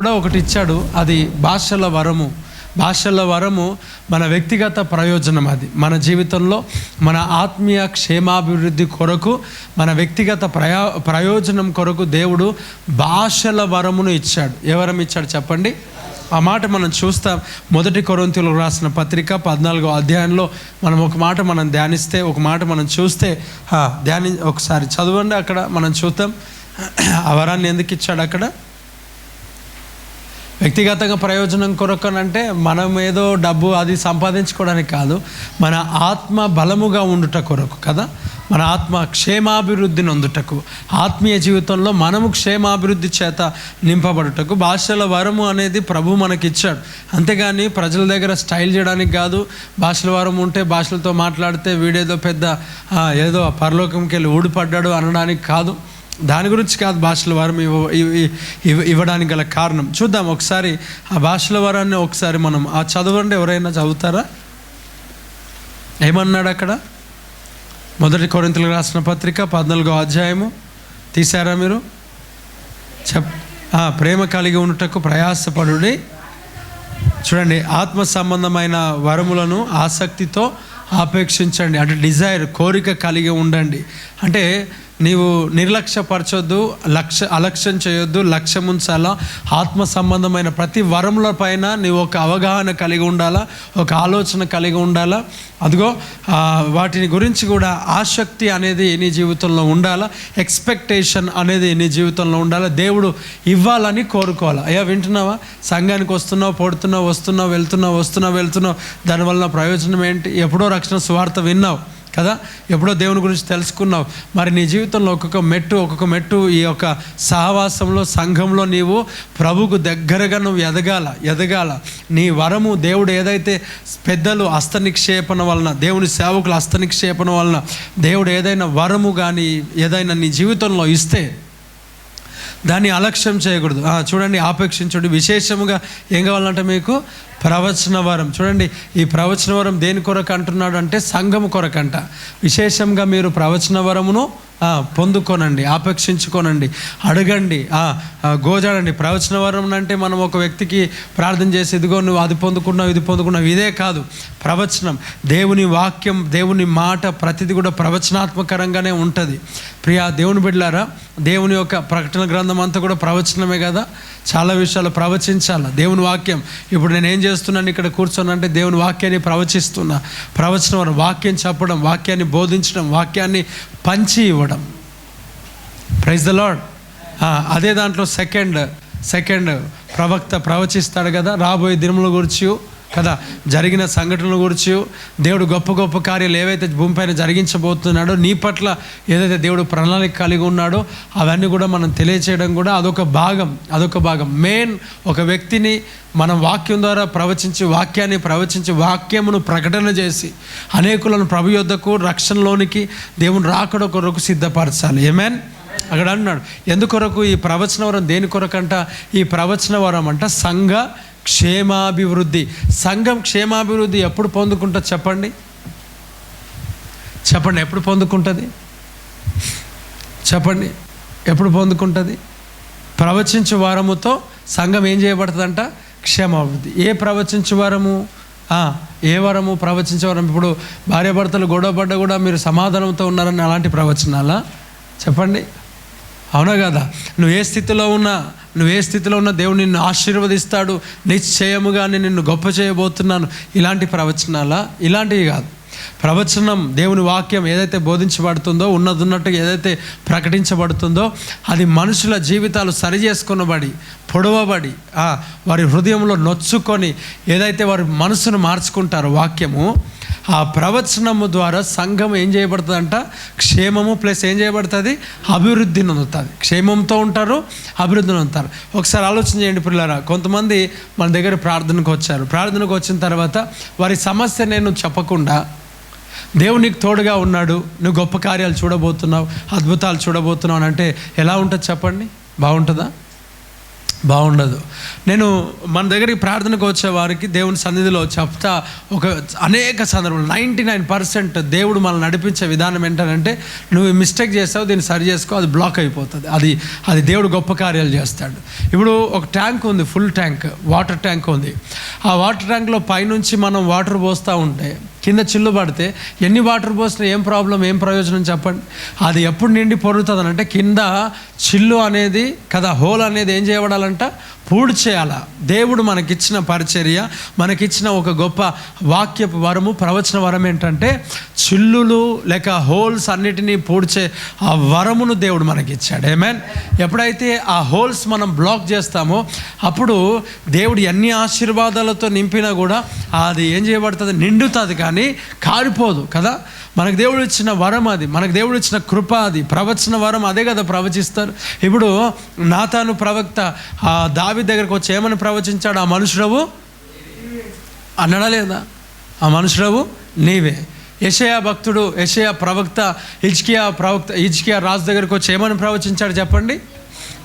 కూడా ఒకటి ఇచ్చాడు, అది భాషల వరము. భాషల వరము మన వ్యక్తిగత ప్రయోజనం. అది మన జీవితంలో మన ఆత్మీయ క్షేమాభివృద్ధి కొరకు, మన వ్యక్తిగత ప్రయోజనం కొరకు దేవుడు భాషల వరమును ఇచ్చాడు. ఏ వరం ఇచ్చాడు చెప్పండి? ఆ మాట మనం చూస్తాం. 1 కొరింథీయులకు రాసిన పత్రిక 14వ అధ్యాయంలో మనం ఒక మాట మనం ధ్యానిస్తే, ఒక మాట మనం చూస్తే, ఒకసారి చదవండి. అక్కడ మనం చూద్దాం ఆ వరాన్ని ఎందుకు ఇచ్చాడు. అక్కడ వ్యక్తిగతంగా ప్రయోజనం కొరకు అంటే మనం ఏదో డబ్బు అది సంపాదించుకోవడానికి కాదు, మన ఆత్మ బలముగా ఉండుట కొరకు కదా, మన ఆత్మ క్షేమాభివృద్ధి నొందుటకు, ఆత్మీయ జీవితంలో మనము క్షేమాభివృద్ధి చేత నింపబడుటకు భాషల వరము అనేది ప్రభు మనకిచ్చాడు. అంతేగాని ప్రజల దగ్గర స్టైల్ చేయడానికి కాదు. భాషల వరం ఉంటే భాషలతో మాట్లాడితే వీడేదో పెద్ద ఏదో పరలోకంకి వెళ్ళి ఊడిపడ్డాడు అనడానికి కాదు. దాని గురించి కాదు భాషల వరం ఇవ్వడానికి గల కారణం. చూద్దాం ఒకసారి ఆ భాషల వరాన్ని ఒకసారి మనం చదవండి. ఎవరైనా చదువుతారా? ఏమన్నాడు అక్కడ? 1 కొరింథీయులకు రాసిన పత్రిక 14వ అధ్యాయము తీశారా మీరు? ప్రేమ కలిగి ఉండుటకు ప్రయాసపడుడి. చూడండి, ఆత్మ సంబంధమైన వరములను ఆసక్తితో ఆపేక్షించండి. అంటే డిజైర్, కోరిక కలిగి ఉండండి. అంటే నీవు నిర్లక్ష్యపరచొద్దు, అలక్ష్యం చేయొద్దు, లక్ష్యం ఉంచాలా. ఆత్మ సంబంధమైన ప్రతి వరముల పైన నీవు ఒక అవగాహన కలిగి ఉండాలా, ఒక ఆలోచన కలిగి ఉండాలా. అదిగో వాటిని గురించి కూడా ఆసక్తి అనేది నీ జీవితంలో ఉండాలా, ఎక్స్పెక్టేషన్ అనేది నీ జీవితంలో ఉండాలా. దేవుడు ఇవ్వాలని కోరుకోవాలి. అయ్యా వింటున్నావా? సంఘానికి వస్తున్నావు, పడుతున్నావు, వస్తున్నావు, వెళ్తున్నావు, దానివల్ల ప్రయోజనం ఏంటి? ఎప్పుడో రక్షణ సువార్త విన్నావు కదా, ఎప్పుడో దేవుని గురించి తెలుసుకున్నావు. మరి నీ జీవితంలో ఒక్కొక్క మెట్టు ఈ యొక్క సహవాసంలో, సంఘంలో నీవు ప్రభుకు దగ్గరగా నువ్వు ఎదగాల. నీ వరము దేవుడు ఏదైతే పెద్దలు హస్తనిక్షేపణ వలన, దేవుని సేవకుల హస్తనిక్షేపణ వలన దేవుడు ఏదైనా వరము కానీ ఏదైనా నీ జీవితంలో ఇస్తే దాన్ని అలక్ష్యం చేయకూడదు. చూడండి, ఆపేక్షించుడి. విశేషముగా ఏం కావాలంటే మీకు ప్రవచన వరం. చూడండి, ఈ ప్రవచన వరం దేని కొరకు అంటున్నాడు అంటే సంఘము కొరకంట. విశేషంగా మీరు ప్రవచన వరమును పొందుకోనండి, ఆపేక్షించుకోనండి, అడగండి, గోజాడండి. ప్రవచన వరం అంటే మనం ఒక వ్యక్తికి ప్రార్థన చేసి ఇదిగో నువ్వు అది పొందుకున్నావు, ఇది పొందుకున్నావు, ఇదే కాదు. ప్రవచనం, దేవుని వాక్యం, దేవుని మాట ప్రతిది కూడా ప్రవచనాత్మకరంగానే ఉంటుంది. ప్రియా దేవుని బిడ్డలారా, దేవుని యొక్క ప్రకటన గ్రంథం అంతా కూడా ప్రవచనమే కదా. చాలా విషయాలు ప్రవచించాలి దేవుని వాక్యం. ఇప్పుడు నేను ఏం చేస్తున్నాను ఇక్కడ కూర్చోనంటే దేవుని వాక్యాన్ని ప్రవచిస్తున్నా. ప్రవచనం, వాక్యం చెప్పడం, వాక్యాన్ని బోధించడం, వాక్యాన్ని పంచి ఇవ్వడం. Praise the Lord. అదే దాంట్లో సెకండ్ ప్రవక్త ప్రవచిస్తాడు కదా, రాబోయే దినముల గురించి కదా, జరిగిన సంఘటనల గురించి, దేవుడు గొప్ప గొప్ప కార్యాలు ఏవైతే భూమిపైన జరిగించబోతున్నాడో, నీ పట్ల ఏదైతే దేవుడు ప్రణాళిక కలిగి ఉన్నాడో అవన్నీ కూడా మనం తెలియచేయడం కూడా అదొక భాగం. మెయిన్ ఒక వ్యక్తిని మనం వాక్యం ద్వారా ప్రవచించి వాక్యమును ప్రకటన చేసి అనేకులను ప్రభు యొద్దకు, రక్షణలోనికి, దేవుని రాకడ కొరకు సిద్ధపరచాలి. ఆమేన్. అక్కడ అన్నాడు ఎందుకొరకు ఈ ప్రవచన వరం దేని కొరకంట? ఈ ప్రవచన వరం అంట సంఘ క్షేమాభివృద్ధి. సంఘం క్షేమాభివృద్ధి ఎప్పుడు పొందుకుంటుంది చెప్పండి? ఎప్పుడు పొందుకుంటుంది చెప్పండి? ఎప్పుడు పొందుకుంటుంది? ప్రవచించు వరముతో సంఘం ఏం చేయబడుతుందంట? క్షేమాభివృద్ధి. ఏ ప్రవచించు వరము? ఏ వరము? ప్రవచించే వరం. ఇప్పుడు భార్యాభర్తలు గొడవపడ్డ కూడా మీరు సమాధానంతో ఉన్నారని అలాంటి ప్రవచనాలా చెప్పండి? అవునా కదా? నువ్వు ఏ స్థితిలో ఉన్నా దేవుడు నిన్ను ఆశీర్వదిస్తాడు, నిశ్చయముగా నేను నిన్ను గొప్ప చేయబోతున్నాను, ఇలాంటి ప్రవచనాలా? ఇలాంటివి కాదు. ప్రవచనం, దేవుని వాక్యం ఏదైతే బోధించబడుతుందో, ఉన్నట్టుగా ఏదైతే ప్రకటించబడుతుందో అది మనుషుల జీవితాలు సరి చేసుకొనబడి, పొడవబడి, వారి హృదయంలో నొచ్చుకొని ఏదైతే వారి మనసును మార్చుకుంటారో వాక్యము, ఆ ప్రవచనము ద్వారా సంఘం ఏం చేయబడుతుందంట? క్షేమము ప్లస్ ఏం చేయబడుతుంది? అభివృద్ధి నొందుతుంది. క్షేమంతో ఉంటారు, అభివృద్ధి నొందుతారు. ఒకసారి ఆలోచన చేయండి పిల్లరా. కొంతమంది మన దగ్గర ప్రార్థనకు వచ్చిన తర్వాత వారి సమస్య నేను చెప్పకుండా, దేవుడు నీకు తోడుగా ఉన్నాడు, నువ్వు గొప్ప కార్యాలు చూడబోతున్నావు, అద్భుతాలు చూడబోతున్నావు అంటే ఎలా ఉంటుంది చెప్పండి? బాగుంటుందా? బాగుండదు. నేను మన దగ్గరికి ప్రార్థనకు వచ్చే వారికి దేవుని సన్నిధిలో చెప్తా, ఒక అనేక సందర్భాలు 99% దేవుడు మనల్ని నడిపించే విధానం ఏంటంటే, నువ్వు మిస్టేక్ చేస్తావు, దీన్ని సరి చేసుకో, అది బ్లాక్ అయిపోతుంది. అది దేవుడు గొప్ప కార్యాలు చేస్తాడు. ఇప్పుడు ఒక ట్యాంక్ ఉంది, ఫుల్ ట్యాంక్, వాటర్ ట్యాంక్ ఉంది. ఆ వాటర్ ట్యాంక్లో పైనుంచి మనం వాటర్ పోస్తూ ఉంటే కింద చిల్లు పడితే ఎన్ని వాటర్ పోసినా ఏం ప్రాబ్లం, ఏం ప్రయోజనం చెప్పండి? అది ఎప్పుడు నిండి పొరుతుంది అంటే కింద చిల్లు అనేది కదా, హోల్ అనేది ఏం చేయబడాలంట, పూడి చేయాల. దేవుడు మనకిచ్చిన పరిచర్య, మనకిచ్చిన ఒక గొప్ప వాక్యపు వరము, ప్రవచన వరం ఏంటంటే చిల్లులు లేక హోల్స్ అన్నిటినీ పూడ్చే ఆ వరమును దేవుడు మనకిచ్చాడు. ఆమేన్. ఎప్పుడైతే ఆ హోల్స్ మనం బ్లాక్ చేస్తామో అప్పుడు దేవుడు ఎన్ని ఆశీర్వాదాలతో నింపినా కూడా అది ఏం చేయబడుతుంది, నిండుతుంది కానీ కారిపోదు కదా. మనకు దేవుడు ఇచ్చిన వరం అది, మనకు దేవుడు ఇచ్చిన కృప అది, ప్రవచన వరం అదే కదా ప్రవచిస్తారు. ఇప్పుడు నాతాను ప్రవక్త ఆ దావీదు దగ్గరకు వచ్చి ఏమని ప్రవచించాడు? ఆ మనుషుడవు అన్నాడా లేదా? ఆ మనుషుడవు నీవే. యెషయా భక్తుడు, యెషయా ప్రవక్త, హిజ్కియా రాజు దగ్గరకు వచ్చి ఏమని ప్రవచించాడు చెప్పండి?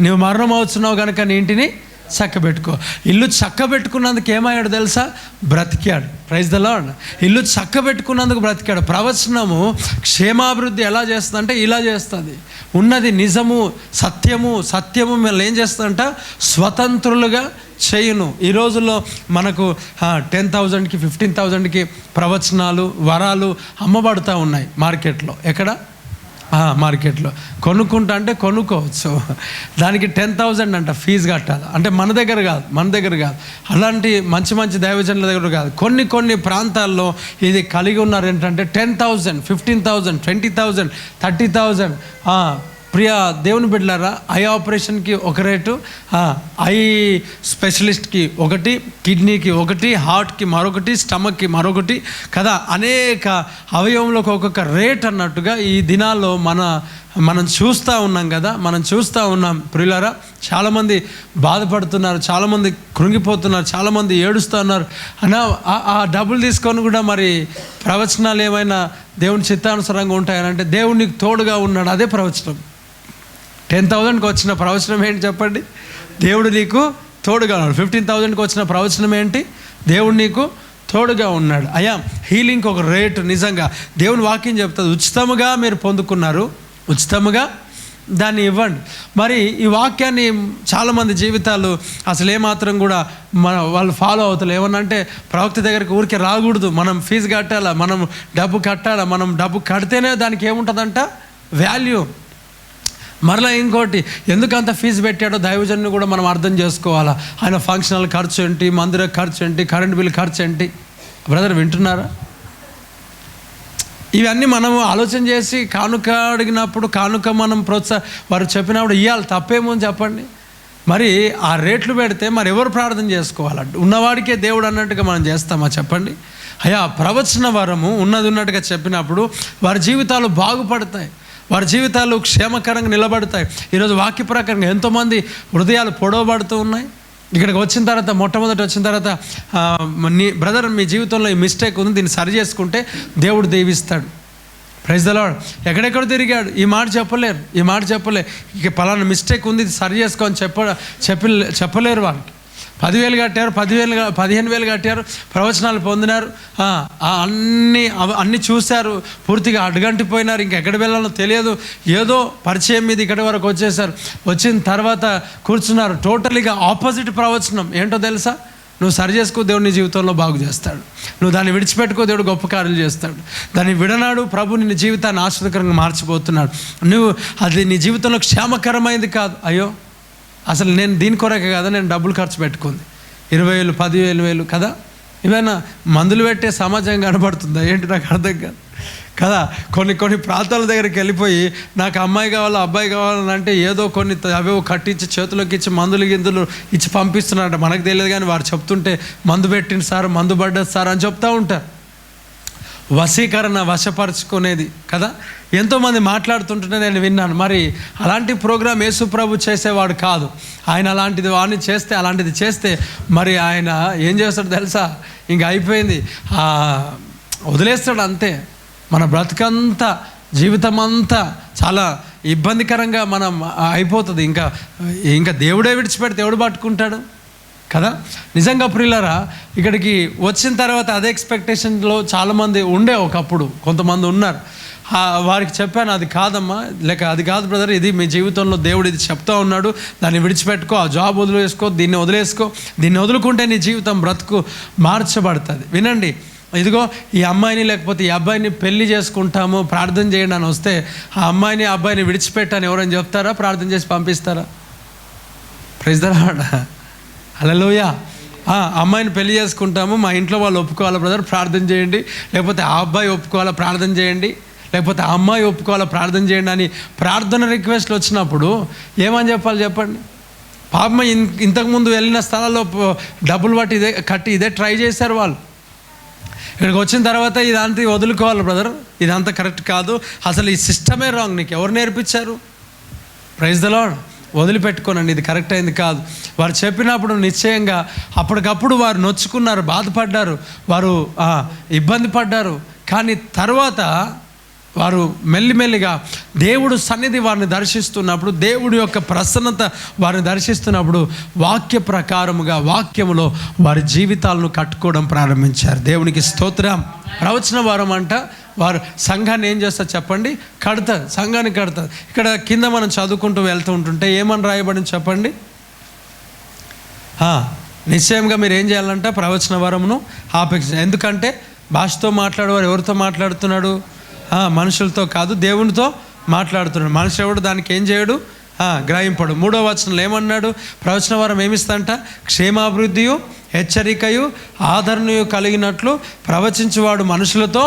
నువ్వు మరణం అవుతున్నావు కనుక నీ ఇంటిని చక్కబెట్టుకో. ఇల్లు చక్కబెట్టుకున్నందుకు ఏమయ్యాడు తెలుసా? బ్రతికాడు. Praise the Lord. ఇల్లు చక్కబెట్టుకున్నందుకు బ్రతికాడు. ప్రవచనము క్షేమాభివృద్ధి ఎలా చేస్తుందంటే ఇలా చేస్తుంది. ఉన్నది నిజము, సత్యము మిమ్మల్ని ఏం చేస్తుందంట, స్వతంత్రులుగా చేయును. ఈ రోజుల్లో మనకు 10,000కి 15,000కి ప్రవచనాలు, వరాలు అమ్మబడుతూ ఉన్నాయి మార్కెట్లో. ఎక్కడ? మార్కెట్లో. కొనుక్కుంటా అంటే కొనుక్కోవచ్చు, దానికి 10,000 అంట ఫీజు కట్టాలి. అంటే మన దగ్గర కాదు, అలాంటి మంచి దైవజనుల దగ్గర కాదు. కొన్ని ప్రాంతాల్లో ఇది కలిగి ఉన్నారు ఏంటంటే 10,000, 15,000, 20,000, 30,000. ప్రియా దేవుని బిడ్డలారా, ఐ ఆపరేషన్కి ఒక రేటు, ఐ స్పెషలిస్ట్కి ఒకటి, కిడ్నీకి ఒకటి, హార్ట్కి మరొకటి, స్టమక్కి మరొకటి కదా, అనేక అవయవంలోకి ఒక్కొక్క రేట్ అన్నట్టుగా ఈ దినాల్లో మనం చూస్తూ ఉన్నాం కదా. మనం చూస్తూ ఉన్నాం ప్రియులారా. చాలామంది బాధపడుతున్నారు, చాలామంది కృంగిపోతున్నారు, చాలామంది ఏడుస్తున్నారు. ఆ డబ్బులు తీసుకొని కూడా మరి ప్రవచనాలు ఏమైనా దేవుని చిత్తానుసారంగా ఉంటాయనంటే దేవుడు నీకు తోడుగా ఉన్నాడు, అదే ప్రవచనం. 10,000కి వచ్చిన ప్రవచనం ఏంటి చెప్పండి? దేవుడు నీకు తోడుగా ఉన్నాడు. 15,000కి వచ్చిన ప్రవచనం ఏంటి? దేవుడు నీకు తోడుగా ఉన్నాడు. అయ్యా, హీలింగ్కి ఒక రేటు. నిజంగా దేవుని వాక్యం చెప్తుంది, ఉచితముగా మీరు పొందుకున్నారు, ఉచితముగా దాన్ని ఇవ్వండి. మరి ఈ వాక్యాన్ని చాలామంది జీవితాలు అసలు ఏమాత్రం కూడా వాళ్ళు ఫాలో అవుతారు. ఏమన్నంటే ప్రవక్త దగ్గరికి ఊరికే రాకూడదు, మనం ఫీజు కట్టాలా, మనం డబ్బు కట్టాలా, మనం డబ్బు కడితేనే దానికి ఏముంటుందంట, వాల్యూ. మరలా ఇంకోటి, ఎందుకంత ఫీజు పెట్టాడో దైవజనుని కూడా మనం అర్థం చేసుకోవాలా. ఆయన ఫంక్షనల్ ఖర్చు ఏంటి, మందిర ఖర్చు ఏంటి, కరెంట్ బిల్ ఖర్చు ఏంటి? బ్రదర్ వింటున్నారా? ఇవన్నీ మనం ఆలోచన చేసి కానుక అడిగినప్పుడు కానుక మనం వారు చెప్పినప్పుడు ఇవ్వాలి, తప్పేమో చెప్పండి. మరి ఆ రేట్లు పెడితే మరి ఎవరు ప్రార్థన చేసుకోవాలంట? ఉన్నవాడికే దేవుడు అన్నట్టుగా మనం చేస్తామా చెప్పండి? అయ్యా, ప్రవచన వరము ఉన్నట్టుగా చెప్పినప్పుడు వారి జీవితాలు బాగుపడతాయి, వారి జీవితాలు క్షేమకరంగా నిలబడతాయి. ఈరోజు వాక్య ప్రకారంగా ఎంతోమంది హృదయాలు పొడవబడుతూ ఉన్నాయి. ఇక్కడికి వచ్చిన తర్వాత, మొట్టమొదటి వచ్చిన తర్వాత, బ్రదర్ మీ జీవితంలో ఈ మిస్టేక్ ఉంది, దీన్ని సరి చేసుకుంటే దేవుడు దీవిస్తాడు. Praise the Lord. ఎక్కడెక్కడ తిరిగాడు, ఈ మాట చెప్పలేరు. ఇక పలానా మిస్టేక్ ఉంది, ఇది సరి చేసుకోని చెప్పలేరు. వాళ్ళకి 10,000 కట్టారు, 15,000 కట్టారు, ప్రవచనాలు పొందినారు, అన్నీ చూశారు, పూర్తిగా అడ్డుగంటిపోయినారు, ఇంకెక్కడ వెళ్ళాలో తెలియదు, ఏదో పరిచయం మీద ఇక్కడి వరకు వచ్చేసారు. వచ్చిన తర్వాత కూర్చున్నారు. టోటలీగా ఆపోజిట్ ప్రవచనం ఏంటో తెలుసా? నువ్వు సరి చేసుకో, దేవుడు నీ జీవితంలో బాగు చేస్తాడు. నువ్వు దాన్ని విడిచిపెట్టుకో, దేవుడు గొప్ప కార్యాలు చేస్తాడు. దాన్ని విడనాడు, ప్రభు నీ జీవితాన్ని ఆశ్చర్యకరంగా మార్చిపోతున్నాడు. అది నీ జీవితంలో క్షేమకరమైంది కాదు. అయ్యో, అసలు నేను దీని కొరకే కదా నేను డబ్బులు ఖర్చు పెట్టుకుంది, 20,000, 10,000 కదా. ఏమైనా మందులు పెట్టే సమాజం కనబడుతుందా ఏంటి? నాకు అర్థం కాదు కదా. కొన్ని ప్రాంతాల దగ్గరికి వెళ్ళిపోయి నాకు అమ్మాయి కావాలా, అబ్బాయి కావాలని అంటే ఏదో కొన్ని అవేవో కట్టించి చేతులోకి ఇచ్చి గిందులు ఇచ్చి పంపిస్తున్నారంట. మనకు తెలియదు కానీ వారు చెప్తుంటే మందు పెట్టింది సార్, మందు పడ్డది సార్ అని చెప్తూ ఉంటారు. వశీకరణ, వశపరుచుకునేది కదా. ఎంతోమంది మాట్లాడుతుంటే నేను విన్నాను. మరి అలాంటి ప్రోగ్రాం యేసు ప్రభు చేసేవాడు కాదు. ఆయన అలాంటిది చేస్తే మరి ఆయన ఏం చేస్తాడు తెలుసా? ఇంక అయిపోయింది, వదిలేస్తాడు అంతే. మన బ్రతుకంతా జీవితం అంతా చాలా ఇబ్బందికరంగా మనం అయిపోతుంది. ఇంకా దేవుడే విడిచిపెడితే ఎవడు పట్టుకుంటాడు కదా. నిజంగా ప్రియులారా, ఇక్కడికి వచ్చిన తర్వాత అదే ఎక్స్పెక్టేషన్లో చాలామంది ఉండే, ఒకప్పుడు కొంతమంది ఉన్నారు. వారికి చెప్పాను, అది కాదమ్మా, లేక అది కాదు బ్రదర్, ఇది మీ జీవితంలో దేవుడు ఇది చెప్తా ఉన్నాడు, దాన్ని విడిచిపెట్టుకో, ఆ జాబ్ వదిలేసుకో, దీన్ని వదిలేసుకో, దీన్ని వదులుకుంటే నీ జీవితం బ్రతుకు మార్చబడుతుంది. వినండి, ఇదిగో ఈ అమ్మాయిని లేకపోతే ఈ అబ్బాయిని పెళ్లి చేసుకుంటాము, ప్రార్థన చేయండి అని వస్తే ఆ అమ్మాయిని అబ్బాయిని విడిచిపెట్టని ఎవరైనా చెప్తారా? ప్రార్థన చేసి పంపిస్తారా? ప్రైజ్ ద లార్డ్, హల్లెలూయా. అమ్మాయిని పెళ్లి చేసుకుంటాము, మా ఇంట్లో వాళ్ళు ఒప్పుకోవాలా బ్రదర్, ప్రార్థన చేయండి, లేకపోతే ఆ అబ్బాయి ఒప్పుకోవాలా, ప్రార్థన చేయండి, లేకపోతే ఆ అమ్మాయి ఒప్పుకోవాలా, ప్రార్థన చేయండి అని ప్రార్థన రిక్వెస్ట్లు వచ్చినప్పుడు ఏమని చెప్పాలి చెప్పండి? పాపం ఇంతకుముందు వెళ్ళిన స్థలాల్లో డబ్బులు బట్టి కట్టి ఇదే ట్రై చేశారు వాళ్ళు. ఇక్కడికి వచ్చిన తర్వాత ఇదంతా వదులుకోవాలి బ్రదర్, ఇదంతా కరెక్ట్ కాదు, అసలు ఈ సిస్టమే రాంగ్, నీకు ఎవరు నేర్పించారు? Praise the lord. వదిలిపెట్టుకోనండి, ఇది కరెక్ట్ అయింది కాదు. వారు చెప్పినప్పుడు నిశ్చయంగా అప్పటికప్పుడు వారు నొచ్చుకున్నారు, బాధపడ్డారు, వారు ఇబ్బంది పడ్డారు. కానీ తర్వాత వారు మెల్లిమెల్లిగా దేవుడు సన్నిధి వారిని దర్శిస్తున్నప్పుడు, దేవుడి యొక్క ప్రసన్నత వారిని దర్శిస్తున్నప్పుడు వాక్య ప్రకారముగా వాక్యములో వారి జీవితాలను కట్టుకోవడం ప్రారంభించారు. దేవునికి స్తోత్రం. ప్రవచన వారం అంట వారు సంఘాన్ని ఏం చేస్తారు చెప్పండి? కడతారు, సంఘాన్ని కడతారు. ఇక్కడ కింద మనం చదువుకుంటూ వెళ్తూ ఉంటుంటే ఏమని రాయబడింది చెప్పండి? నిశ్చయంగా మీరు ఏం చేయాలంట? ప్రవచన వరమును ఆపేక్ష. ఎందుకంటే భాషతో మాట్లాడేవారు ఎవరితో మాట్లాడుతున్నాడు? మనుషులతో కాదు, దేవునితో మాట్లాడుతున్నాడు. మనిషి ఎవడు దానికి ఏం చేయడు, గ్రహింపడు. 3వ వచనంలో ఏమన్నాడు? ప్రవచన వరం ఏమిస్తంట? క్షేమాభివృద్ధియు హెచ్చరికయు ఆదరణయు కలిగినట్లు ప్రవచించువాడు మనుషులతో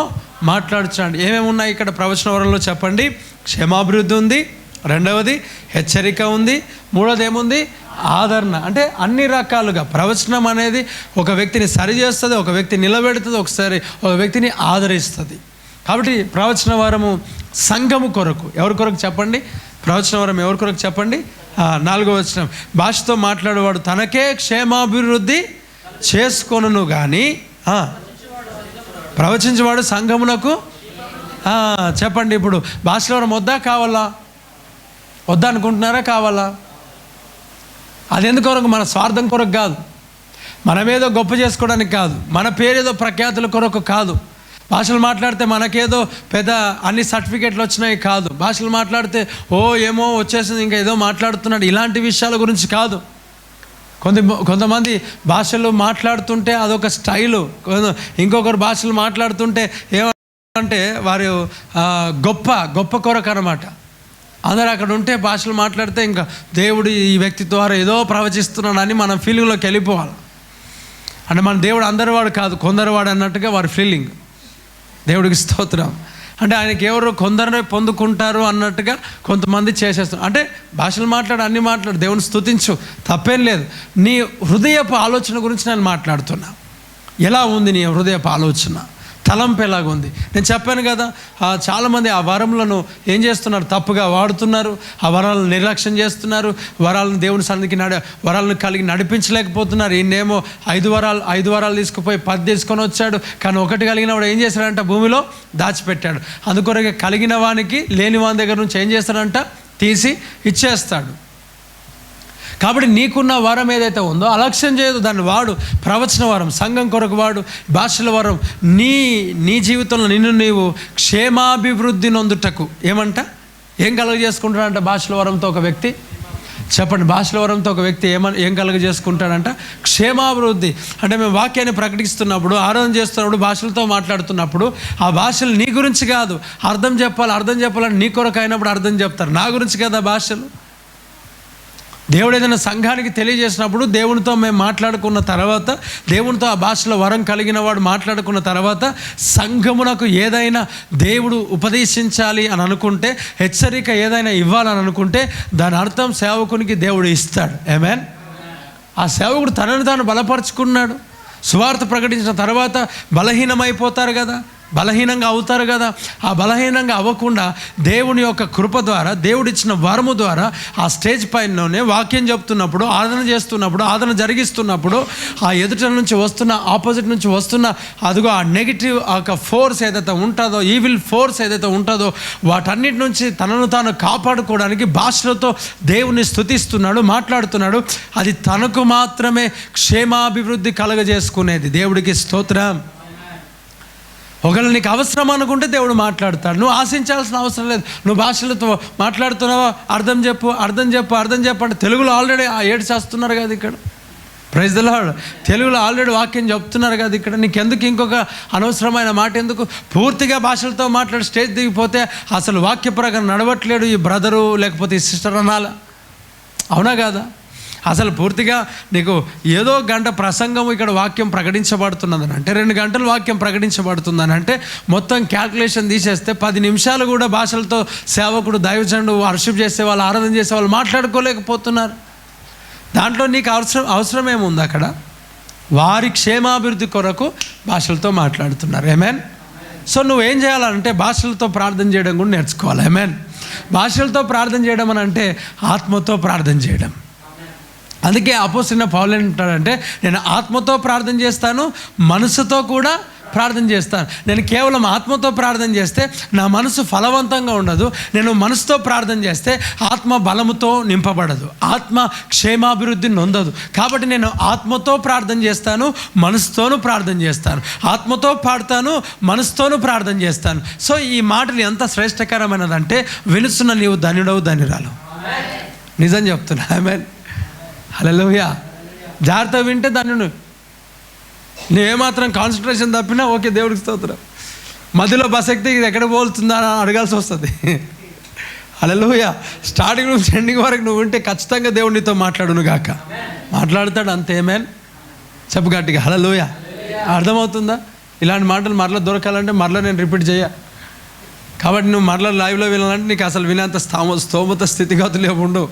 మాట్లాడుచాడు. ఏమేమి ఉన్నాయి ఇక్కడ ప్రవచన వరంలో చెప్పండి? క్షేమాభివృద్ధి ఉంది, రెండవది హెచ్చరిక ఉంది, మూడోది ఏముంది? ఆదరణ. అంటే అన్ని రకాలుగా ప్రవచనం అనేది ఒక వ్యక్తిని సరి చేస్తుంది, ఒక వ్యక్తి నిలబెడుతుంది, ఒక వ్యక్తిని ఆదరిస్తుంది. కాబట్టి ప్రవచన వరము సంఘము కొరకు. ఎవరి కొరకు చెప్పండి? ప్రవచన వరం ఎవరి కొరకు చెప్పండి? 4వ వచనం, భాషతో మాట్లాడేవాడు తనకే క్షేమాభివృద్ధి చేసుకొనును కానీ ప్రవచించేవాడు సంఘమునకు. చెప్పండి, ఇప్పుడు భాషల వరం వద్దా కావాలా? వద్దా అనుకుంటున్నారా? కావాలా? అది ఎందుకు కొరకు? మన స్వార్థం కొరకు కాదు, మనమేదో గొప్ప చేసుకోవడానికి కాదు, మన పేరేదో ప్రఖ్యాతుల కొరకు కాదు. భాషలు మాట్లాడితే మనకేదో పెద్ద అన్ని సర్టిఫికెట్లు వచ్చినాయి కాదు. భాషలు మాట్లాడితే ఏమో వచ్చేసింది, ఇంకా ఏదో మాట్లాడుతున్నాడు, ఇలాంటి విషయాల గురించి కాదు. కొంతమంది భాషలు మాట్లాడుతుంటే అదొక స్టైలు, ఇంకొకరు భాషలు మాట్లాడుతుంటే ఏమంటే వారు గొప్ప కొరకు అన్నమాట. అందరూ అక్కడ ఉంటే భాషలు మాట్లాడితే ఇంకా దేవుడు ఈ వ్యక్తి ద్వారా ఏదో ప్రవచిస్తున్నాడని మనం ఫీలింగ్లోకి వెళ్ళిపోవాలి. అంటే మన దేవుడు అందరి వాడు కాదు, కొందరు వాడు అన్నట్టుగా వారి ఫీలింగ్. దేవుడికి స్తోత్రం. అంటే ఆయనకి ఎవరు కొందరినే పొందుకుంటారు అన్నట్టుగా కొంతమంది చేసేస్తారు. అంటే భాషలు అన్నీ మాట్లాడు, దేవుని స్తుతించు, తప్పేం లేదు. నీ హృదయపు ఆలోచన గురించి నేను మాట్లాడుతున్నా. ఎలా ఉంది నీ హృదయపు ఆలోచన, తలంపు ఎలాగుంది? నేను చెప్పాను కదా, చాలామంది ఆ వరములను ఏం చేస్తున్నారు? తప్పుగా వాడుతున్నారు, ఆ వరాలను నిర్లక్ష్యం చేస్తున్నారు, వరాలను దేవుని సన్నిధికి వరాలను కలిగి నడిపించలేకపోతున్నారు. ఈయనేమో 5 వరాలు తీసుకుపోయి 10 తీసుకొని వచ్చాడు, కానీ ఒకటి కలిగిన వాడు ఏం చేశాడంట? భూమిలో దాచిపెట్టాడు. అందుకొరకే కలిగిన వానికి లేని వాని దగ్గర నుంచి ఏం చేస్తాడంట? తీసి ఇచ్చేస్తాడు. కాబట్టి నీకున్న వరం ఏదైతే ఉందో అలక్ష్యం చేయదు, దాన్ని వాడు. ప్రవచన వరం సంఘం కొరకు వాడు, భాషల వరం నీ జీవితంలో నిన్ను నీవు క్షేమాభివృద్ధి నొందుటకు ఏం కలుగజేసుకుంటాడంట? భాషల వరంతో ఒక వ్యక్తి చెప్పండి, భాషల వరంతో ఒక వ్యక్తి ఏం కలుగజేసుకుంటాడంట? క్షేమాభివృద్ధి. అంటే మేము వాక్యాన్ని ప్రకటిస్తున్నప్పుడు, ఆరాధన చేస్తున్నప్పుడు, భాషలతో మాట్లాడుతున్నప్పుడు ఆ భాషలు నీ గురించి కాదు, అర్థం చెప్పాలని నీ కొరకు అయినప్పుడు అర్థం చెప్తారు. నా గురించి కదా భాషలు. దేవుడు ఏదైనా సంఘానికి తెలియజేసినప్పుడు దేవునితో మేము మాట్లాడుకున్న తర్వాత, దేవునితో ఆ భాషలో వరం కలిగిన వాడు మాట్లాడుకున్న తర్వాత, సంఘమునకు ఏదైనా దేవుడు ఉపదేశించాలి అని అనుకుంటే, హెచ్చరిక ఏదైనా ఇవ్వాలని అనుకుంటే, దాని అర్థం సేవకునికి దేవుడు ఇస్తాడు. ఆమేన్. ఆ సేవకుడు తనను తాను బలపరుచుకున్నాడు. సువార్త ప్రకటించిన తర్వాత బలహీనమైపోతారు కదా, బలహీనంగా అవుతారు కదా. ఆ బలహీనంగా అవ్వకుండా దేవుని యొక్క కృప ద్వారా, దేవుడిచ్చిన వరము ద్వారా ఆ స్టేజ్ పైనలోనే వాక్యం చెప్తున్నప్పుడు, ఆదరణ జరిగిస్తున్నప్పుడు ఆ ఎదుట నుంచి వస్తున్న, ఆపోజిట్ నుంచి వస్తున్న అదిగో ఆ నెగిటివ్ ఒక ఫోర్స్ ఏదైతే ఉంటుందో, ఈవిల్ ఫోర్స్ ఏదైతే ఉంటుందో, వాటన్నిటి నుంచి తనను తాను కాపాడుకోవడానికి భాషలతో దేవుని స్తుతిస్తున్నాడు, మాట్లాడుతున్నాడు. అది తనకు మాత్రమే క్షేమాభివృద్ధి కలగజేసుకునేది. దేవుడికి స్తోత్రం. ఒకవేళ నీకు అవసరం అనుకుంటే దేవుడు మాట్లాడతాడు. నువ్వు ఆశించాల్సిన అవసరం లేదు. నువ్వు భాషలతో మాట్లాడుతున్నావా, అర్థం చెప్పు అంటే తెలుగులో ఆల్రెడీ ఆ ఏడు చేస్తున్నారు కదా ఇక్కడ. Praise the Lord. తెలుగులో ఆల్రెడీ వాక్యం చెప్తున్నారు కదా ఇక్కడ. నీకెందుకు ఇంకొక అనవసరమైన మాట ఎందుకు? పూర్తిగా భాషలతో మాట్లాడి స్టేజ్ దిగిపోతే అసలు వాక్య ప్రకారం నడవట్లేడు ఈ బ్రదరు లేకపోతే ఈ సిస్టర్ అనాల. అవునా కాదా? అసలు పూర్తిగా నీకు ఏదో గంట ప్రసంగం ఇక్కడ వాక్యం ప్రకటించబడుతున్నదని అంటే, 2 గంటలు వాక్యం ప్రకటించబడుతుందని అంటే, మొత్తం క్యాల్కులేషన్ తీసేస్తే 10 నిమిషాలు కూడా భాషలతో సేవకుడు, దైవజనుడు వర్షిప్ చేసేవాళ్ళు, ఆరాధన చేసేవాళ్ళు మాట్లాడుకోలేకపోతున్నారు. దాంట్లో నీకు అవసరం ఏముంది అక్కడ? వారి క్షేమాభివృద్ధి కొరకు భాషలతో మాట్లాడుతున్నారు. ఆమేన్. సో నువ్వేం చేయాలంటే భాషలతో ప్రార్థన చేయడం కూడా నేర్చుకోవాలి. ఆమేన్. భాషలతో ప్రార్థన చేయడం అని అంటే ఆత్మతో ప్రార్థన చేయడం. అందుకే అపోస్తలుడైన పౌలు ఏంటంటే, నేను ఆత్మతో ప్రార్థన చేస్తాను, మనసుతో కూడా ప్రార్థన చేస్తాను. నేను కేవలం ఆత్మతో ప్రార్థన చేస్తే నా మనసు ఫలవంతంగా ఉండదు. నేను మనసుతో ప్రార్థన చేస్తే ఆత్మ బలముతో నింపబడదు, ఆత్మ క్షేమాభివృద్ధి నొందదు. కాబట్టి నేను ఆత్మతో ప్రార్థన చేస్తాను, మనసుతోనూ ప్రార్థన చేస్తాను, ఆత్మతో పాడతాను, మనసుతోనూ ప్రార్థన చేస్తాను. సో ఈ మాటలు ఎంత శ్రేష్టకరమైనదంటే, వినుస్తున్న నీవు ధన్యుడవు, ధన్యురాలు. నిజం చెప్తున్నా. ఆమేన్. హల్లెలూయా. జాగ్రత్త వింటే ధన్యుడు. నువ్వేమాత్రం కాన్సన్ట్రేషన్ తప్పినా ఓకే, దేవుడికి స్తోత్రం. మధ్యలో బస్ ఎక్కితే ఇది ఎక్కడ పోతుందా అని అడగాల్సి వస్తుంది. హల్లెలూయా. స్టార్టింగ్ నుంచి ఎండింగ్ వరకు నువ్వు ఉంటే ఖచ్చితంగా దేవుడు నీతో మాట్లాడును గాక. మాట్లాడతాడు అంతే. ఆమేన్. చెప్పు గట్టిగా హల్లెలూయా. అర్థమవుతుందా? ఇలాంటి మాటలు మరలా దొరకాలంటే మరలా నేను రిపీట్ చేయ. కాబట్టి నువ్వు మరలా లైవ్లో వినాలంటే నీకు అసలు వినేంత స్తోమత స్థితిగతులు ఉండవు.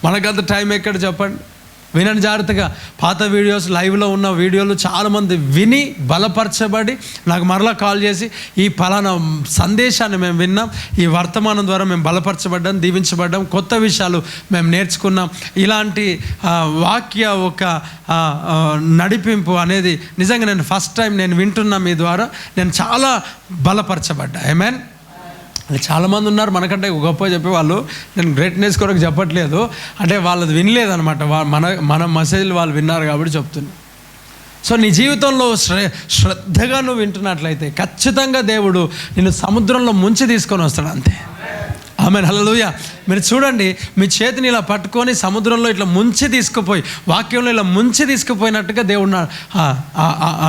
మనకంత టైం ఎక్కడ చెప్పండి? వినండి జాగ్రత్తగా. పాత వీడియోస్, లైవ్లో ఉన్న వీడియోలు చాలామంది విని బలపరచబడి నాకు మరలా కాల్ చేసి, ఈ పలానా సందేశాన్ని మేము విన్నాం, ఈ వర్తమానం ద్వారా మేము బలపరచబడ్డాం, దీవించబడ్డాం, కొత్త విషయాలు మేము నేర్చుకున్నాం. ఇలాంటి వాక్య ఒక నడిపింపు అనేది నిజంగా నేను ఫస్ట్ టైం నేను వింటున్నా మీ ద్వారా. నేను చాలా బలపరచబడ్డా. ఆమేన్. అది చాలామంది ఉన్నారు మనకంటే గొప్ప చెప్పేవాళ్ళు. నేను గ్రేట్నెస్ కొరకు చెప్పట్లేదు, అంటే వాళ్ళది వినలేదనమాట. మన మెసేజ్లు వాళ్ళు విన్నారు కాబట్టి చెప్తున్నా. సో నీ జీవితంలో శ్రద్ధగా నువ్వు వింటున్నట్లయితే ఖచ్చితంగా దేవుడు నిన్ను సముద్రంలో ముంచి తీసుకొని వస్తాడు. అంతే. ఆమేన్. హల్లెలూయా. మీరు చూడండి, మీ చేతిని ఇలా పట్టుకొని సముద్రంలో ఇట్లా ముంచి తీసుకుపోయి, వాక్యంలో ఇలా ముంచి తీసుకుపోయినట్టుగా దేవుడు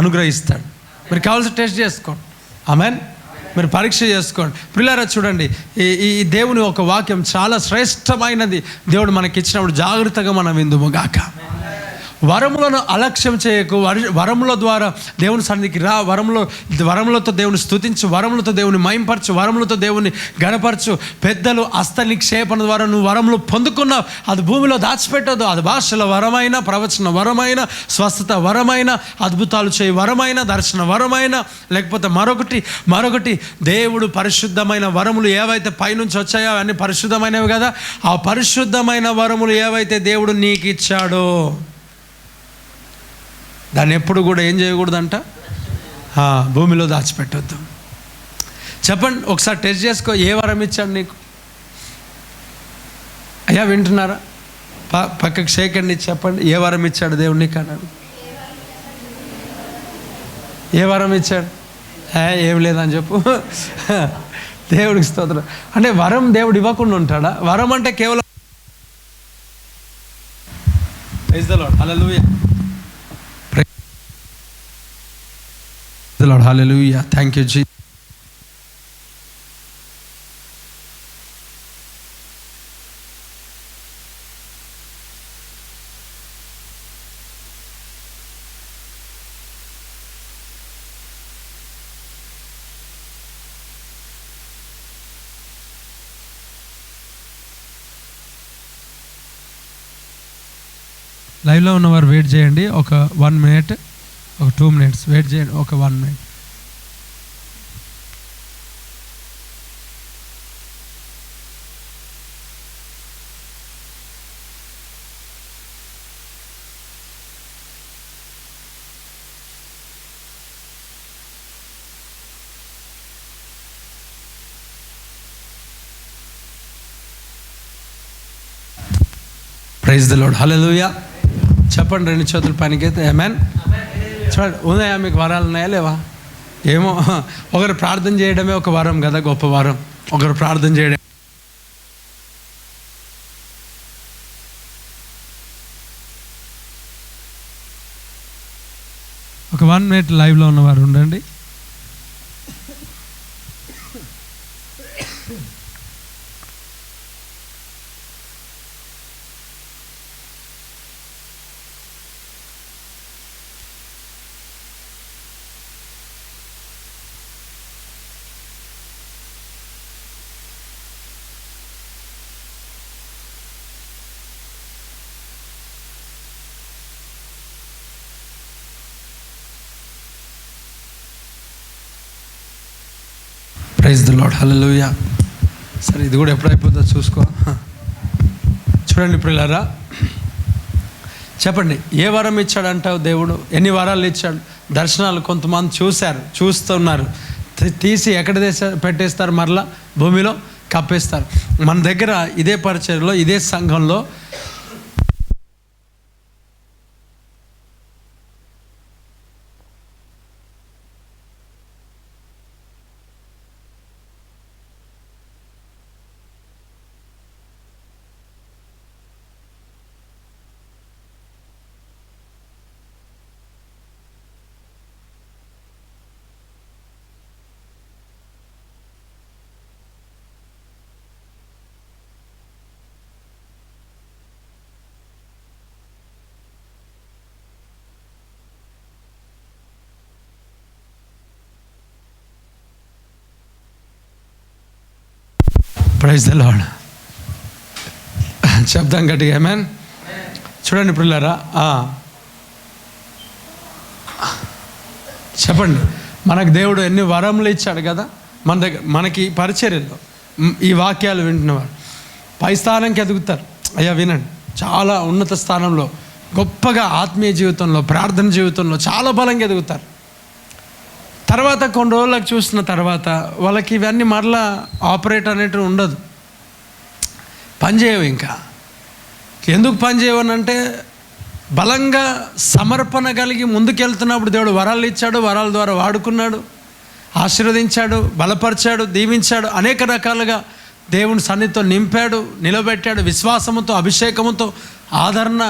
అనుగ్రహిస్తాడు. మీరు కావాల్సిన టెస్ట్ చేసుకోండి. ఆమేన్. మీరు పరీక్ష చేసుకోండి. ప్రియులారా చూడండి, ఈ దేవుని ఒక వాక్యం చాలా శ్రేష్టమైనది. దేవుడు మనకి ఇచ్చినప్పుడు జాగ్రత్తగా మనం విందుము గాక. వరములను అలక్ష్యం చేయకు. వరముల ద్వారా దేవుని సన్నిధికి రా. వరములతో దేవుని స్తుతించు, వరములతో దేవుని మహింపరచు, వరములతో దేవుని గణపరచు. పెద్దలు హస్త నిక్షేపణ ద్వారా నువ్వు వరములు పొందుకున్నావు, అది భూమిలో దాచిపెట్టదు. అది భాషల వరమైన, ప్రవచన వరమైన, స్వస్థత వరమైన, అద్భుతాలు చేయి వరమైన, దర్శన వరమైన, లేకపోతే మరొకటి దేవుడు పరిశుద్ధమైన వరములు ఏవైతే పైనుంచి వచ్చాయో అవన్నీ పరిశుద్ధమైనవి కదా. ఆ పరిశుద్ధమైన వరములు ఏవైతే దేవుడు నీకు ఇచ్చాడో దాన్ని ఎప్పుడు కూడా ఏం చేయకూడదంట, భూమిలో దాచిపెట్టొద్దు. చెప్పండి, ఒకసారి టెస్ట్ చేసుకో. ఏ వరం ఇచ్చాడు నీకు? అయ్యా వింటున్నారా? పక్కకు షేక్ అండి, చెప్పండి. ఏ వరం ఇచ్చాడు దేవుడు నీకు అన్నాడు? ఏ వరం ఇచ్చాడు? ఏం లేదని చెప్పు. దేవుడికి స్తోత్రం. అంటే వరం దేవుడు ఇవ్వకుండా ఉంటాడా? వరం అంటే కేవలం praise the Lord. Hallelujah. Lord, hallelujah. Thank you, Jesus. లైవ్లో ఉన్నవారు వెయిట్ చేయండి. ఒక 1 minute, ఒక 2 minutes వెయిట్ చేయండి. ఒక 1 minute. Praise the Lord. Hallelujah. చెప్పండి 2 చేతుల పైనకైతే ఆమేన్. చూడండి, ఉన్నాయా మీకు వరాలు ఉన్నాయా లేవా? ఏమో, ఒకరు ప్రార్థన చేయడమే ఒక వరం కదా, గొప్ప వరం. ఒకరు ప్రార్థన చేయడం. ఒక 1 minute లైవ్లో ఉన్నవారు ఉండండి. Praise the Lord. హల్లెలూయా. సరే, ఇది కూడా ఎప్పుడైపోతుందో చూసుకో. చూడండి ప్రియులారా, చెప్పండి, ఏ వరం ఇచ్చాడంటావు దేవుడు? ఎన్ని వరాలు ఇచ్చాడు? దర్శనాలు కొంతమంది చూస్తున్నారు, తీసి ఎక్కడ పెట్టేస్తారు, మరలా భూమిలో కప్పేస్తారు. మన దగ్గర ఇదే పరిచర్యలో, ఇదే సంఘంలో ప్రైజ్ ది లార్డ్. చెప్దాం గట్టిగా ఆమేన్. చూడండి ప్రియులారా, చెప్పండి, మనకు దేవుడు ఎన్ని వరములు ఇచ్చాడు కదా. మన దగ్గర మనకి పరిచర్యలో ఈ వాక్యాలు వింటున్నవారు పై స్థానానికి ఎదుగుతారు. అయ్యా వినండి, చాలా ఉన్నత స్థానంలో, గొప్పగా ఆత్మీయ జీవితంలో, ప్రార్థన జీవితంలో చాలా బలంగా ఎదుగుతారు. తర్వాత కొన్ని రోజులకు చూసిన తర్వాత వాళ్ళకి ఇవన్నీ మరలా ఆపరేట్ అనేటివి ఉండదు, పనిచేయవు. ఇంకా ఎందుకు పనిచేయవనంటే, బలంగా సమర్పణ కలిగి ముందుకెళ్తున్నప్పుడు దేవుడు వరాలు ఇచ్చాడు, వరాల ద్వారా వాడుకున్నాడు, ఆశీర్వదించాడు, బలపరిచాడు, దీవించాడు, అనేక రకాలుగా దేవుని సన్నిధితో నింపాడు, నిలబెట్టాడు, విశ్వాసముతో, అభిషేకముతో, ఆదరణ,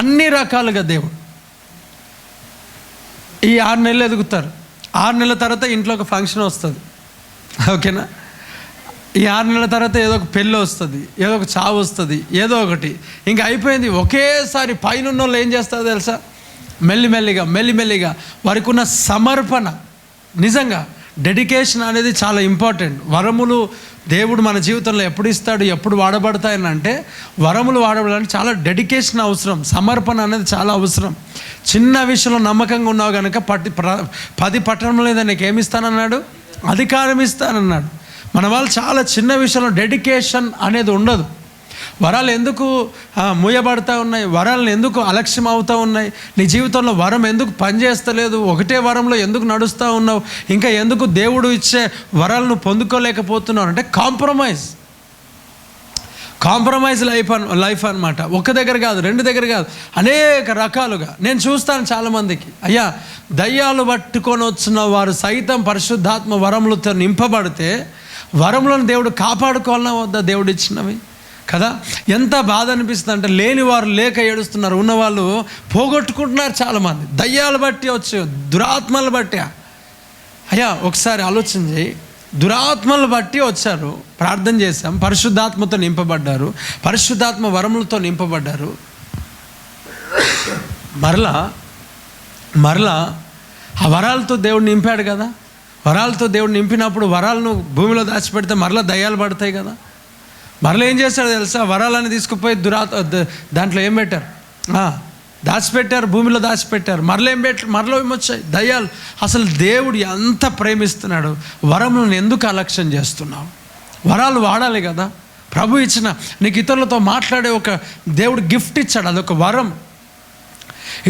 అన్ని రకాలుగా దేవుడు. ఈ 6 నెలలు ఎదుగుతారు. 6 నెలల తర్వాత ఇంట్లో ఒక ఫంక్షన్ వస్తుంది, ఓకేనా? ఈ 6 నెలల తర్వాత ఏదో ఒక పెళ్ళి వస్తుంది, ఏదో ఒక చావు వస్తుంది, ఏదో ఒకటి, ఇంకా అయిపోయింది. ఒకేసారి పైన వాళ్ళు ఏం చేస్తారో తెలుసా? మెల్లిమెల్లిగా వారికి ఉన్న సమర్పణ, నిజంగా డెడికేషన్ అనేది చాలా ఇంపార్టెంట్. వరములు దేవుడు మన జీవితంలో ఎప్పుడు ఇస్తాడు, ఎప్పుడు వాడబడతాయని అంటే, వరములు వాడబడాలంటే చాలా డెడికేషన్ అవసరం, సమర్పణ అనేది చాలా అవసరం. చిన్న విషయంలో నమ్మకంగా ఉన్నావు కనుక 10 పట్టణంలో లేదా నీకు ఏమి ఇస్తానన్నాడు? అధికారం ఇస్తానన్నాడు. మన వాళ్ళు చాలా చిన్న విషయంలో డెడికేషన్ అనేది ఉండదు. వరాలు ఎందుకు మూయబడతా ఉన్నాయి? వరాలను ఎందుకు అలక్ష్యం అవుతూ ఉన్నాయి? నీ జీవితంలో వరం ఎందుకు పనిచేస్తలేదు? ఒకటే వరంలో ఎందుకు నడుస్తూ ఉన్నావు? ఇంకా ఎందుకు దేవుడు ఇచ్చే వరాలను పొందుకోలేకపోతున్నావు అంటే కాంప్రమైజ్ లైఫ్ అనమాట. ఒక దగ్గర కాదు, 2 దగ్గర కాదు, అనేక రకాలుగా నేను చూస్తాను చాలామందికి. అయ్యా, దయ్యాలు పట్టుకొని వచ్చిన వారు సైతం పరిశుద్ధాత్మ వరములతో నింపబడితే, వరములను దేవుడు కాపాడుకోవాలన్నా వద్దా? దేవుడు ఇచ్చినవి కదా. ఎంత బాధ అనిపిస్తుంది అంటే, లేని వారు లేక ఏడుస్తున్నారు, ఉన్నవాళ్ళు పోగొట్టుకుంటున్నారు చాలామంది. దయ్యాలు బట్టి వచ్చి, దురాత్మలు బట్టి. అయ్యా ఒకసారి ఆలోచన చేయి. దురాత్మలు బట్టి వచ్చారు, ప్రార్థన చేశాం, పరిశుద్ధాత్మతో నింపబడ్డారు, పరిశుద్ధాత్మ వరములతో నింపబడ్డారు. మరలా ఆ వరాలతో దేవుడు నింపాడు కదా. వరాలతో దేవుడు నింపినప్పుడు వరాలను భూమిలో దాచిపెడితే మరలా దయ్యాలు పడతాయి కదా. మరలా ఏం చేస్తాడు తెలుసా? వరాలని తీసుకుపోయి దాంట్లో ఏం పెట్టారు? దాచిపెట్టారు, భూమిలో దాచిపెట్టారు. మరలో ఏమొచ్చాయి? దయ్యాలు. అసలు దేవుడు ఎంత ప్రేమిస్తున్నాడు, వరములను ఎందుకు అలక్ష్యం చేస్తున్నావు? వరాలు వాడాలి కదా. ప్రభు ఇచ్చిన నీకు ఇతరులతో మాట్లాడే ఒక దేవుడు గిఫ్ట్ ఇచ్చాడు, అదొక వరం.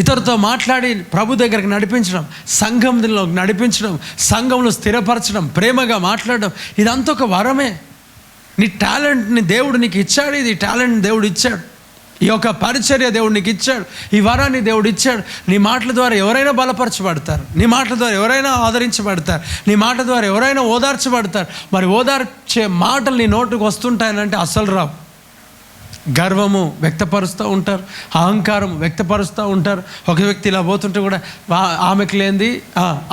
ఇతరులతో మాట్లాడి ప్రభు దగ్గరికి నడిపించడం, సంఘంలో నడిపించడం, సంఘంలో స్థిరపరచడం, ప్రేమగా మాట్లాడడం, ఇదంతా ఒక వరమే. నీ టాలెంట్ని దేవుడు నీకు ఇచ్చాడు, ఇది టాలెంట్ దేవుడు ఇచ్చాడు. ఈ యొక్క పరిచర్య దేవుడు నీకు ఇచ్చాడు, ఈ వరాన్ని దేవుడు ఇచ్చాడు. నీ మాటల ద్వారా ఎవరైనా బలపరచబడతారు, నీ మాటల ద్వారా ఎవరైనా ఆదరించబడతారు, నీ మాట ద్వారా ఎవరైనా ఓదార్చబడతారు. మరి ఓదార్చే మాటలు నీ నోటుకు వస్తుంటాయనంటే అస్సలు రావు. గర్వము వ్యక్తపరుస్తూ ఉంటారు, అహంకారం వ్యక్తపరుస్తూ ఉంటారు. ఒక వ్యక్తి ఇలా పోతుంటే కూడా ఆమెకు లేనిది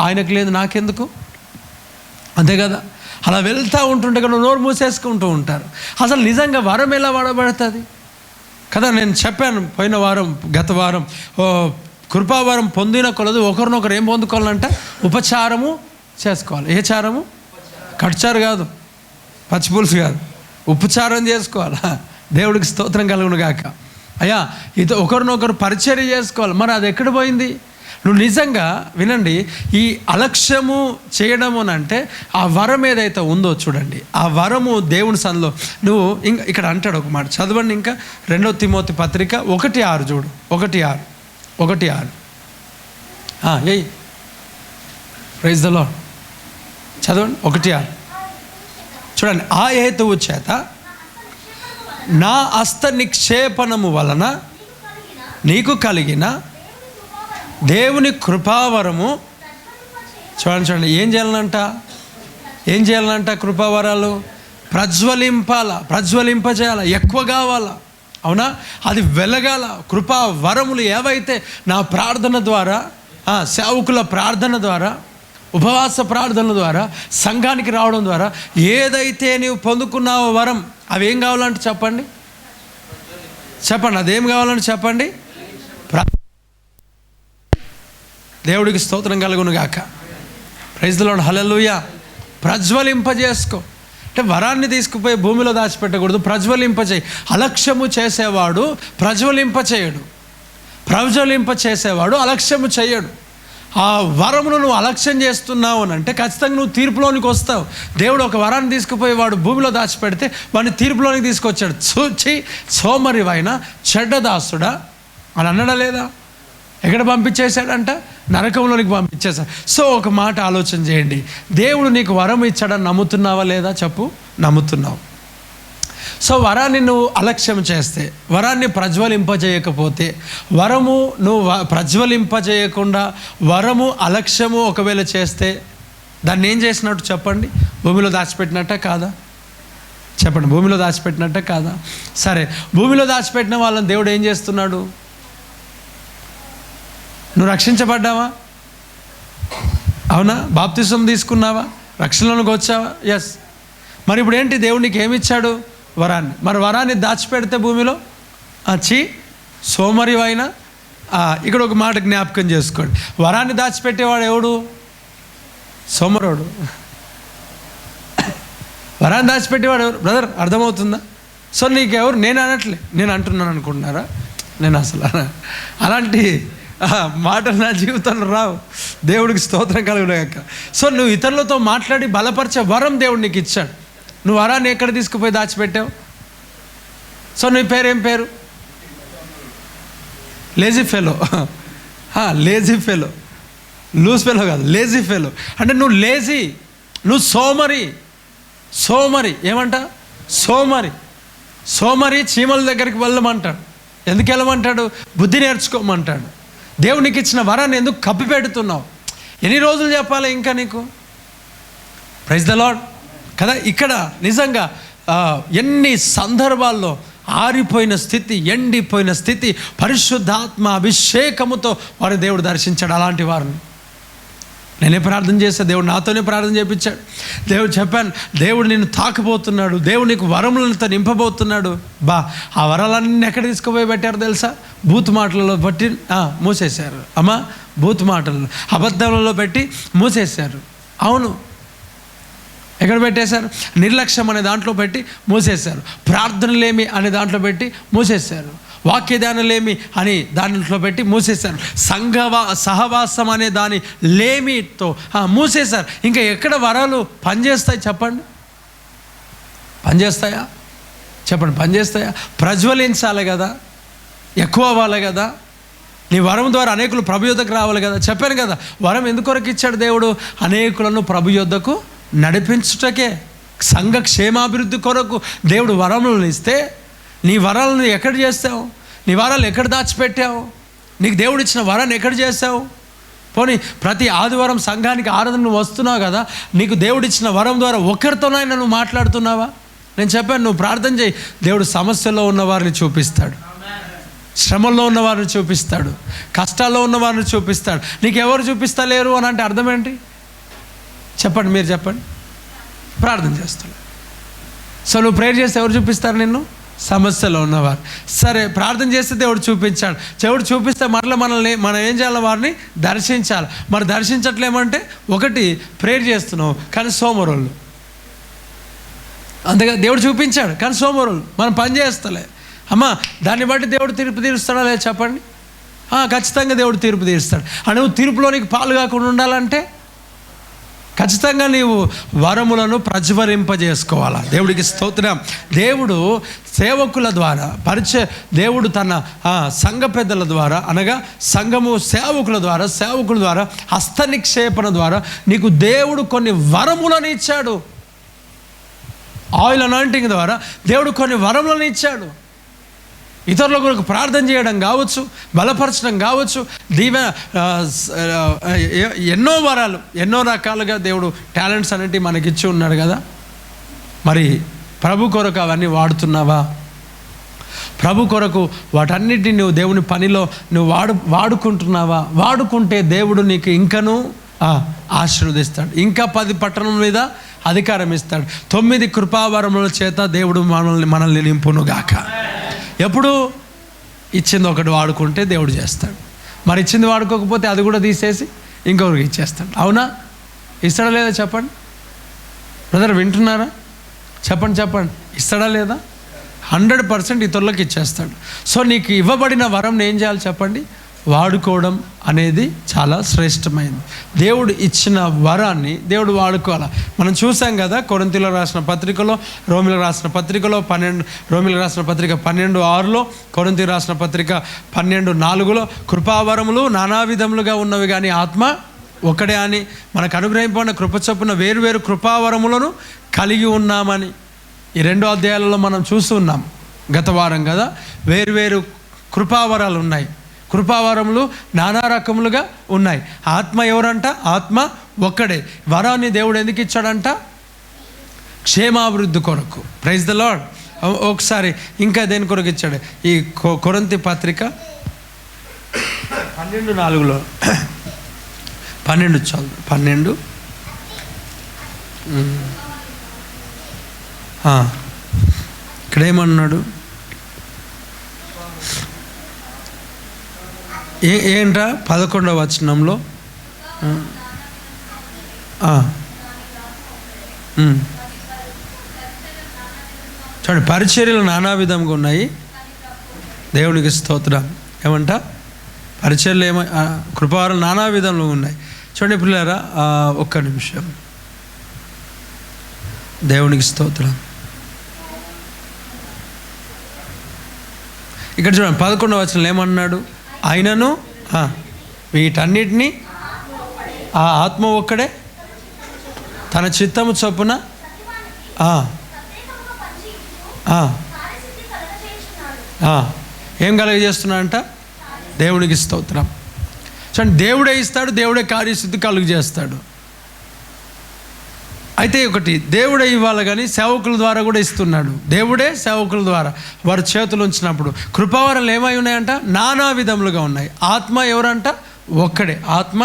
ఆయనకు లేనిది నాకెందుకు, అంతే కదా. అలా వెళ్తూ ఉంటుంటే కూడా నోరు మూసేసుకుంటూ ఉంటారు. అసలు నిజంగా వరం ఎలా వాడబడుతుంది కదా. నేను చెప్పాను పోయిన వారం, గత వారం, కృపావరం పొందిన కొలది ఒకరినొకరు ఏం పొందుకోవాలంట, ఉపచారము చేసుకోవాలి. ఏ చారము? కట్చారు కాదు, పచ్చిపులుసు కాదు, ఉపచారం చేసుకోవాలి. దేవుడికి స్తోత్రం కలుగును గాక. అయ్యా, ఇది ఒకరినొకరు పరిచర్య చేసుకోవాలి. మరి అది ఎక్కడ పోయింది? నువ్వు నిజంగా వినండి, ఈ అలక్ష్యము చేయడము అంటే ఆ వరం ఏదైతే ఉందో చూడండి, ఆ వరము దేవుని సన్నిధిలో నువ్వు ఇంకా ఇక్కడ అంటాడు ఒక మాట చదవండి. ఇంకా 2 తిమోతి పత్రిక 1:6 చూడు. 1:6 ఏయ్ ప్రైజ్ ద లార్డ్. చదవండి 1:6 చూడండి. ఆ హేతువు చేత నా హస్త నిక్షేపణము వలన నీకు కలిగిన దేవుని కృపావరము చూడండి. ఏం చేయాలనంట? కృపావరాలు ప్రజ్వలింపజేయాల, ఎక్కువ కావాలా, అవునా? అది వెలగాల. కృపావరములు ఏవైతే నా ప్రార్థన ద్వారా, సేవకుల ప్రార్థన ద్వారా, ఉపవాస ప్రార్థనల ద్వారా, సంఘానికి రావడం ద్వారా ఏదైతే నీవు పొందుకున్నావో వరం, అవి ఏం కావాలంటే చెప్పండి. అదేం కావాలంటే చెప్పండి. దేవుడికి స్తోత్రం కలుగును గాక. Praise the Lord. హల్లెలూయా. ప్రజ్వలింపజేసుకో అంటే వరాన్ని తీసుకుపోయి భూమిలో దాచిపెట్టకూడదు, ప్రజ్వలింపచేయి. అలక్ష్యము చేసేవాడు ప్రజ్వలింపచేయడు, ప్రజ్వలింపచేసేవాడు అలక్ష్యము చేయడు. ఆ వరమును నువ్వు అలక్ష్యం చేస్తున్నావు అని అంటే ఖచ్చితంగా నువ్వు తీర్పులోనికి వస్తావు. దేవుడు ఒక వరాన్ని తీసుకుపోయి వాడు భూమిలో దాచిపెడితే వాడిని తీర్పులోనికి తీసుకొచ్చాడు. చూచి సోమరివైన చెడ్డదాసుడా అని అన్నడా లేదా? ఎక్కడ పంపించేశాడంట? నరకంలోనికి పంపించేశాడు. సో ఒక మాట ఆలోచన చేయండి, దేవుడు నీకు వరం ఇచ్చాడని నమ్ముతున్నావా లేదా? చెప్పు, నమ్ముతున్నావు. సో వరాన్ని నువ్వు అలక్ష్యం చేస్తే, వరాన్ని ప్రజ్వలింపజేయకపోతే, వరము నువ్వు ప్రజ్వలింపజేయకుండా వరము అలక్ష్యము ఒకవేళ చేస్తే దాన్ని ఏం చేసినట్టు చెప్పండి? భూమిలో దాచిపెట్టినట్ట కాదా? చెప్పండి, భూమిలో దాచిపెట్టినట్ట కాదా? సరే, భూమిలో దాచిపెట్టిన వాళ్ళని దేవుడు ఏం చేస్తున్నాడు? నువ్వు రక్షించబడ్డావా? అవునా? బాప్తిసం తీసుకున్నావా? రక్షణలోకి వచ్చావా? ఎస్. మరి ఇప్పుడు ఏంటి? దేవుడు నీకు ఏమిచ్చాడు? వరాన్ని. మరి వరాన్ని దాచిపెడితే భూమిలో సోమరివైనా, ఇక్కడ ఒక మాట జ్ఞాపకం చేసుకోండి. వరాన్ని దాచిపెట్టేవాడు ఎవడు? సోమరోడు. వరాన్ని దాచిపెట్టేవాడు ఎవరు? బ్రదర్, అర్థమవుతుందా? సో నీకెవరు? నేను అనట్లే, నేను అంటున్నాను అనుకుంటున్నారా? నేను అసలు అలాంటి మాటలు నా జీవితంలో రావు. దేవుడికి స్తోత్రం కలుగుగాక. సో నువ్వు ఇతరులతో మాట్లాడి బలపరిచే వరం దేవుడు నీకు ఇచ్చాడు. నువ్వు వరాన్ని ఎక్కడ తీసుకుపోయి దాచిపెట్టావు? సో నీ పేరేం పేరు? Lazy fellow. Lazy fellow, loose fellow కాదు, లేజీ ఫెలో. అంటే నువ్వు లేజీ, నువ్వు సోమరి. ఏమంట? సోమరి చీమల దగ్గరికి వెళ్ళమంటాడు. ఎందుకు వెళ్ళమంటాడు? బుద్ధి నేర్చుకోమంటాడు. దేవునికి ఇచ్చిన వరాన్ని ఎందుకు కప్పి పెడుతున్నావు? ఎన్ని రోజులు చెప్పాలి ఇంకా నీకు? ప్రైజ్ ద లార్డ్ కదా. ఇక్కడ నిజంగా ఎన్ని సందర్భాల్లో ఆరిపోయిన స్థితి, ఎండిపోయిన స్థితి, పరిశుద్ధాత్మ అభిషేకముతో వారిని దేవుడు దర్శించాడు. అలాంటి వారిని నేనే ప్రార్థన చేశాను, దేవుడు నాతోనే ప్రార్థన చేయించాడు. దేవుడు చెప్పాను, దేవుడు నిన్ను తాకబోతున్నాడు, దేవుడు నీకు వరములతో నింపబోతున్నాడు. ఆ వరాలన్నీ ఎక్కడ తీసుకుపోయి పెట్టారు తెలుసా? బూత్ మాటలలో బట్టి మూసేశారు. అమ్మా, బూత్ మాటలలో, అబద్ధాలలో పెట్టి మూసేశారు. అవును, ఎక్కడ పెట్టేశారు? నిర్లక్ష్యం అనే దాంట్లో పెట్టి మూసేశారు. ప్రార్థనలేమి అనే దాంట్లో పెట్టి మూసేశారు. వాక్యదానలేమి అని దాంట్లో పెట్టి మూసేశారు. సహవాసం అనే దాని లేమితో మూసేశారు. ఇంకా ఎక్కడ వరాలు పనిచేస్తాయి చెప్పండి? పనిచేస్తాయా? చెప్పండి, పనిచేస్తాయా? ప్రజ్వలించాలి కదా, ఎక్కువ అవ్వాలి కదా. నీ వరం ద్వారా అనేకులు ప్రభు యొద్దకు రావాలి కదా. చెప్పాను కదా, వరం ఎందుకొరకు ఇచ్చాడు దేవుడు? అనేకులను ప్రభు యొద్దకు నడిపించుటకే, సంఘ క్షేమాభివృద్ధి కొరకు దేవుడు వరములను ఇస్తే నీ వరాలను ఎక్కడ చేస్తావు? నీ వరాలు ఎక్కడ దాచిపెట్టావు? నీకు దేవుడు ఇచ్చిన వరాన్ని ఎక్కడ చేసావు? పోనీ ప్రతి ఆదివారం సంఘానికి ఆరాధన నువ్వు వస్తున్నావు కదా, నీకు దేవుడు ఇచ్చిన వరం ద్వారా ఒక్కరితోనైనా నువ్వు మాట్లాడుతున్నావా? నేను చెప్పాను, నువ్వు ప్రార్థన చేయి, దేవుడు సమస్యల్లో ఉన్న వారిని చూపిస్తాడు, శ్రమల్లో ఉన్న వారిని చూపిస్తాడు, కష్టాల్లో ఉన్న వారిని చూపిస్తాడు. నీకు ఎవరు చూపిస్తలేరు అని అంటే అర్థం ఏంటి? చెప్పండి, మీరు చెప్పండి. ప్రార్థన చేస్తాడు. సో నువ్వు ప్రేయర్ చేస్తే ఎవరు చూపిస్తారు నిన్ను? సమస్యలో ఉన్నవారు. సరే, ప్రార్థన చేస్తే దేవుడు చూపించాడు. దేవుడు చూపిస్తే మనం ఏం చేయాలి? వారిని దర్శించాలి. మరి దర్శించట్లేమంటే, ఒకటి ప్రేయర్ చేస్తున్నావు కానీ సోమరోళ్ళు, అంతేగా దేవుడు చూపించాడు కానీ సోమరోళ్ళు, మనం పని చేస్తలే. అమ్మా, దాన్ని బట్టి దేవుడు తీర్పు తీరుస్తాడా లేదా చెప్పండి? ఖచ్చితంగా దేవుడు తీర్పు తీరుస్తాడు. నువ్వు తీర్పులో నీకు పాలు కాకుండా ఉండాలంటే ఖచ్చితంగా నీవు వరములను ప్రజ్వరింపజేసుకోవాలా. దేవుడికి స్తోత్రం. దేవుడు సేవకుల ద్వారా దేవుడు తన సంఘ పెద్దల ద్వారా, అనగా సంఘము సేవకుల ద్వారా హస్త నిక్షేపణ ద్వారా నీకు దేవుడు కొన్ని వరములను ఇచ్చాడు. ఆయిల్ అనాయింటింగ్ ద్వారా దేవుడు కొన్ని వరములను ఇచ్చాడు. ఇతరుల కొరకు ప్రార్థన చేయడం కావచ్చు, బలపరచడం కావచ్చు, ఎన్నో వరాలు, ఎన్నో రకాలుగా దేవుడు టాలెంట్స్ అనేవి మనకిచ్చి ఉన్నాడు కదా. మరి ప్రభు కొరకు అవన్నీ వాడుతున్నావా? ప్రభు కొరకు వాటన్నిటిని నువ్వు దేవుని పనిలో నువ్వు వాడుకుంటున్నావా? వాడుకుంటే దేవుడు నీకు ఇంకనూ ఆశీర్వదిస్తాడు, ఇంకా 10 పట్టణం మీద అధికారం ఇస్తాడు. 9 కృపావరముల చేత దేవుడు మనల్ని నింపునుగాక. ఎప్పుడు ఇచ్చింది ఒకటి వాడుకుంటే దేవుడు చేస్తాడు. మరి ఇచ్చింది వాడుకోకపోతే అది కూడా తీసేసి ఇంకొకరికి ఇచ్చేస్తాడు. అవునా? ఇస్తాడా లేదా చెప్పండి బ్రదర్, వింటున్నారా? చెప్పండి, ఇస్తాడా లేదా? 100% ఇతరులకు ఇచ్చేస్తాడు. సో నీకు ఇవ్వబడిన వరం ఏం చేయాలి చెప్పండి? వాడుకోవడం అనేది చాలా శ్రేష్టమైనది. దేవుడు ఇచ్చిన వరాన్ని దేవుడు వాడుకోవాలి. మనం చూసాం కదా, కొరింథీయులకు రాసిన పత్రికలో, రోమిలకు రాసిన పత్రికలో 12:6, కొరింథీయులకు రాసిన పత్రిక 12:4 కృపావరములు నానా విధములుగా ఉన్నవి కానీ ఆత్మ ఒకడే అని, మనకు అనుగ్రహింపబడిన కృప చొప్పున వేరు కృపావరములను కలిగి ఉన్నామని ఈ 2 అధ్యాయాలలో మనం చూస్తున్నాం గత వారం కదా. వేరు కృపావరాలు ఉన్నాయి, కృపావరములు నానా రకములుగా ఉన్నాయి. ఆత్మ ఎవరంట? ఆత్మ ఒక్కడే. వరాన్ని దేవుడు ఎందుకు ఇచ్చాడంట? క్షేమాభివృద్ధి కొరకు. Praise the Lord. ఒకసారి ఇంకా దేని కొరకు ఇచ్చాడు? ఈ కొరింథీ పత్రిక 12:4 12 చదువు. 12 ఇక్కడ ఏమన్నాడు? ఏంట్రా 11వ వచనంలో చూడండి, పరిచర్యలు నానా విధంగా ఉన్నాయి. దేవునికి స్తోత్రం. ఏమంట? పరిచర్యలు కృపావరాలు నానా విధంలో ఉన్నాయి. చూడండి పిల్లరా, ఒక్క నిమిషం. దేవునికి స్తోత్రం. ఇక్కడ చూడండి 11వ వచనంలో ఏమన్నాడు? ఆయనను వీటన్నిటినీ ఆ ఆత్మ ఒక్కడే తన చిత్తము చొప్పున ఏం కలుగజేస్తున్నాడంట? దేవునికి స్తోత్రం. చూడండి, దేవుడే ఇస్తాడు, దేవుడే కార్యసిద్ధి కలుగు చేస్తాడు. అయితే ఒకటి, దేవుడే ఇవ్వాలి కానీ సేవకుల ద్వారా కూడా ఇస్తున్నాడు. దేవుడే సేవకుల ద్వారా వారి చేతులు ఉంచినప్పుడు కృపావరాలు ఏమై ఉన్నాయంట? నానా విధములుగా ఉన్నాయి. ఆత్మ ఎవరంట? ఒక్కడే. ఆత్మ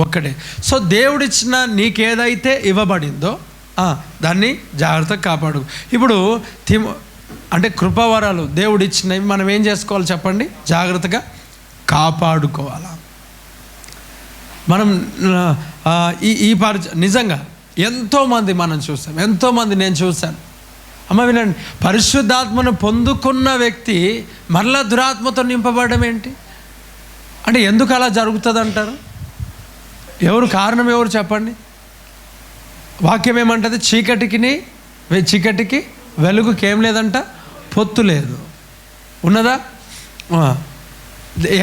ఒక్కడే. సో దేవుడిచ్చిన నీకేదైతే ఇవ్వబడిందో దాన్ని జాగ్రత్తగా కాపాడు. ఇప్పుడు అంటే కృపావరాలు దేవుడిచ్చినవి మనం ఏం చేసుకోవాలి చెప్పండి? జాగ్రత్తగా కాపాడుకోవాలా. మనం నిజంగా ఎంతోమంది మనం చూసాం, ఎంతోమంది నేను చూశాను. అమ్మ వినండి, పరిశుద్ధాత్మను పొందుకున్న వ్యక్తి మరలా దురాత్మతో నింపబడడం ఏంటి అంటే ఎందుకు అలా జరుగుతుంది అంటారు? ఎవరు కారణం? ఎవరు చెప్పండి? వాక్యం ఏమంటుంది? చీకటికి వెలుగుకి ఏం లేదంట? పొత్తు లేదు. ఉన్నదా?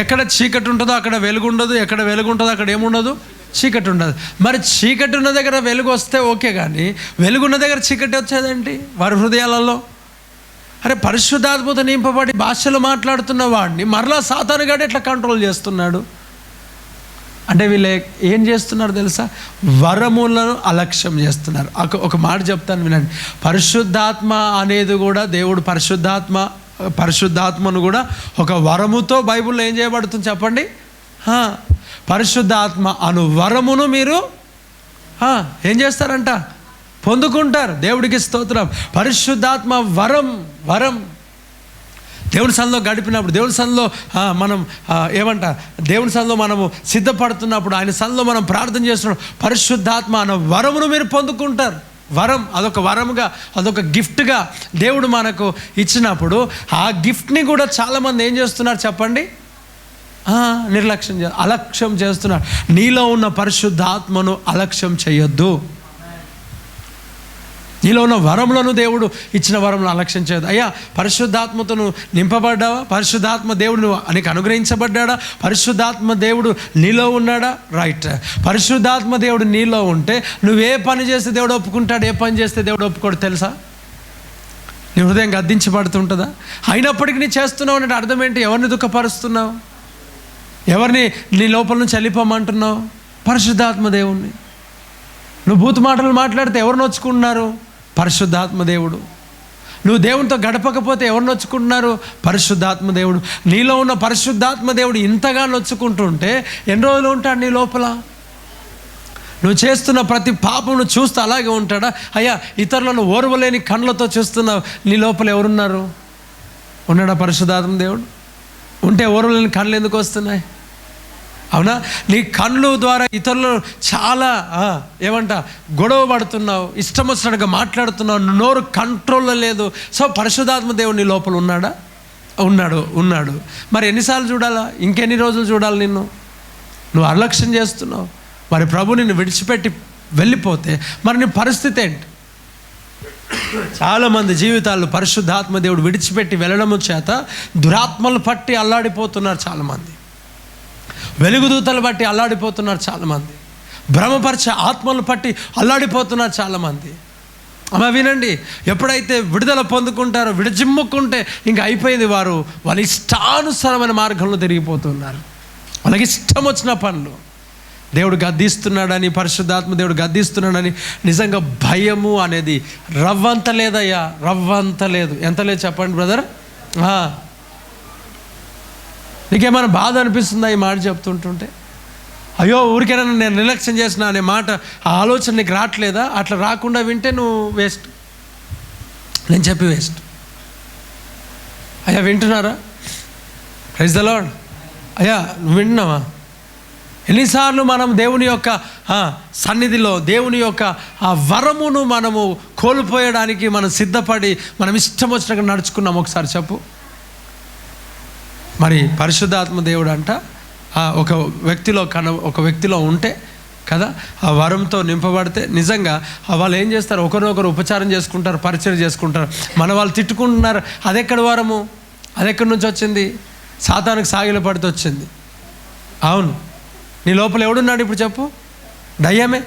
ఎక్కడ చీకటి ఉంటుందో అక్కడ వెలుగు ఉండదు, ఎక్కడ వెలుగు ఉంటుందో అక్కడ ఏముండదు? చీకటి ఉండదు. మరి చీకటి ఉన్న దగ్గర వెలుగు వస్తే ఓకే, కానీ వెలుగున్న దగ్గర చీకటి వచ్చేదేంటి వారి హృదయాలలో? అరే పరిశుద్ధాత్మతో నింపబడి భాషలు మాట్లాడుతున్న వాడిని మరలా సాతానుగాడు ఎట్లా కంట్రోల్ చేస్తున్నాడు అంటే వీళ్ళు ఏం చేస్తున్నారు తెలుసా? వరములను అలక్ష్యం చేస్తున్నారు. ఒక మాట చెప్తాను వినండి. పరిశుద్ధాత్మ అనేది కూడా దేవుడు పరిశుద్ధాత్మను కూడా ఒక వరముతో బైబిల్లో ఏం చేయబడుతుంది చెప్పండి? పరిశుద్ధాత్మ అను వరమును మీరు ఏం చేస్తారంట? పొందుకుంటారు. దేవుడికి స్తోత్రం. పరిశుద్ధాత్మ వరం దేవుని సన్నిధిలో గడిపినప్పుడు, దేవుని సన్నిధిలో మనం దేవుని సన్నిధిలో మనము సిద్ధపడుతున్నప్పుడు, ఆయన సన్నిధిలో మనం ప్రార్థన చేస్తున్నప్పుడు పరిశుద్ధాత్మ అన్న వరమును మీరు పొందుకుంటారు. వరం అదొక వరముగా, అదొక గిఫ్ట్గా దేవుడు మనకు ఇచ్చినప్పుడు ఆ గిఫ్ట్ని కూడా చాలామంది ఏం చేస్తున్నారు చెప్పండి? అలక్ష్యం చేస్తున్నారు. నీలో ఉన్న పరిశుద్ధాత్మను అలక్ష్యం చేయొద్దు. నీలో ఉన్న వరములను, దేవుడు ఇచ్చిన వరములను అలక్ష్యం చేయదు. అయ్యా పరిశుద్ధాత్మతో నింపబడ్డావా? పరిశుద్ధాత్మ దేవుడు నీకు అనుగ్రహించబడ్డా? పరిశుద్ధాత్మ దేవుడు నీలో ఉన్నాడా? రైట్. పరిశుద్ధాత్మ దేవుడు నీలో ఉంటే నువ్వు ఏ పని చేస్తే దేవుడు ఒప్పుకుంటాడు, ఏ పని చేస్తే దేవుడు ఒప్పుకోడు తెలుసా? నీ హృదయం గద్దించబడుతుంటుందా? అయినప్పటికీ నీ చేస్తున్నావు అంటే అర్థం ఏంటి? ఎవరిని దుఃఖపరుస్తున్నావు? ఎవరిని నీ లోపల నుంచి వెళ్ళిపోమంటున్నావు? పరిశుద్ధాత్మ దేవుణ్ణి. నువ్వు బూతు మాటలు మాట్లాడితే ఎవరు నొచ్చుకుంటున్నారు? పరిశుద్ధాత్మ దేవుడు. నువ్వు దేవునితో గడపకపోతే ఎవరు నొచ్చుకుంటున్నారు? పరిశుద్ధాత్మ దేవుడు. నీలో ఉన్న పరిశుద్ధాత్మ దేవుడు ఇంతగా నొచ్చుకుంటుంటే ఎన్ని రోజులు ఉంటాడు నీ లోపల? నువ్వు చేస్తున్న ప్రతి పాపమును చూస్తూ అలాగే ఉంటాడా? అయ్యా ఇతరులను ఓర్వలేని కళ్ళతో చూస్తున్నావు, నీ లోపల ఎవరున్నారు? ఉన్నాడా పరిశుద్ధాత్మ దేవుడు? ఉంటే ఓర్వలేని కళ్ళు ఎందుకు వస్తున్నాయి? అవునా? నీ కళ్ళు ద్వారా ఇతరులు చాలా గొడవ పడుతున్నావు, ఇష్టం వచ్చినట్టుగా మాట్లాడుతున్నావు, నోరు కంట్రోల్లో లేదు. సో పరిశుద్ధాత్మ దేవుడు నీ లోపల ఉన్నాడా? ఉన్నాడు. మరి ఎన్నిసార్లు చూడాలా? ఇంకెన్ని రోజులు చూడాలి? నువ్వు అలక్ష్యం చేస్తున్నావు. మరి ప్రభు నిన్ను విడిచిపెట్టి వెళ్ళిపోతే మరి నీ పరిస్థితి ఏంటి? చాలామంది జీవితాల్లో పరిశుద్ధాత్మ దేవుడు విడిచిపెట్టి వెళ్ళడం చేత దురాత్మలు పట్టి అల్లాడిపోతున్నారు చాలామంది. వెలుగుదూతలు బట్టి అల్లాడిపోతున్నారు చాలామంది. భ్రమపరిచే ఆత్మలు పట్టి అల్లాడిపోతున్నారు చాలామంది. అమ్మ వినండి, ఎప్పుడైతే విడుదల పొందుకుంటారో, విడిజిమ్ముకుంటే ఇంకా అయిపోయింది. వాళ్ళ ఇష్టానుసారమైన మార్గంలో తిరిగిపోతున్నారు. వాళ్ళకి ఇష్టం వచ్చిన పనులు. దేవుడు గద్దిస్తున్నాడని, పరిశుద్ధాత్మ దేవుడు గద్దిస్తున్నాడని నిజంగా భయము అనేది రవ్వంత లేదయ్యా, రవ్వంత లేదు. ఎంత లేదు చెప్పండి బ్రదర్? నీకేమైనా బాధ అనిపిస్తుందా ఈ మాట చెప్తుంటుంటే? అయ్యో ఊరికైనా నేను నిర్లక్ష్యం చేసిన అనే మాట, ఆ ఆలోచన నీకు రావట్లేదా? అట్లా రాకుండా వింటే నువ్వు వేస్ట్. నేను చెప్పి వేస్ట్. అయ్యా వింటున్నారా? Praise the Lord. అయ్యా నువ్వు వింటున్నావా? ఎన్నిసార్లు మనం దేవుని యొక్క సన్నిధిలో దేవుని యొక్క ఆ వరమును మనము కోల్పోయడానికి మనం సిద్ధపడి మనం ఇష్టం వచ్చినట్టు నడుచుకున్నాం. ఒకసారి చెప్పు. మరి పరిశుద్ధాత్మ దేవుడు అంట ఒక వ్యక్తిలో ఉంటే కదా, ఆ వరంతో నింపబడితే నిజంగా వాళ్ళు ఏం చేస్తారు? ఒకరినొకరు ఉపచారం చేసుకుంటారు, పరిచయం చేసుకుంటారు. మన వాళ్ళు తిట్టుకుంటున్నారు. అదెక్కడి వరము? అదెక్కడి నుంచి వచ్చింది? సాతానుకు సాగిల పడితే వచ్చింది. అవును. నీ లోపల ఎవడున్నాడు ఇప్పుడు చెప్పు? దయ్యమే.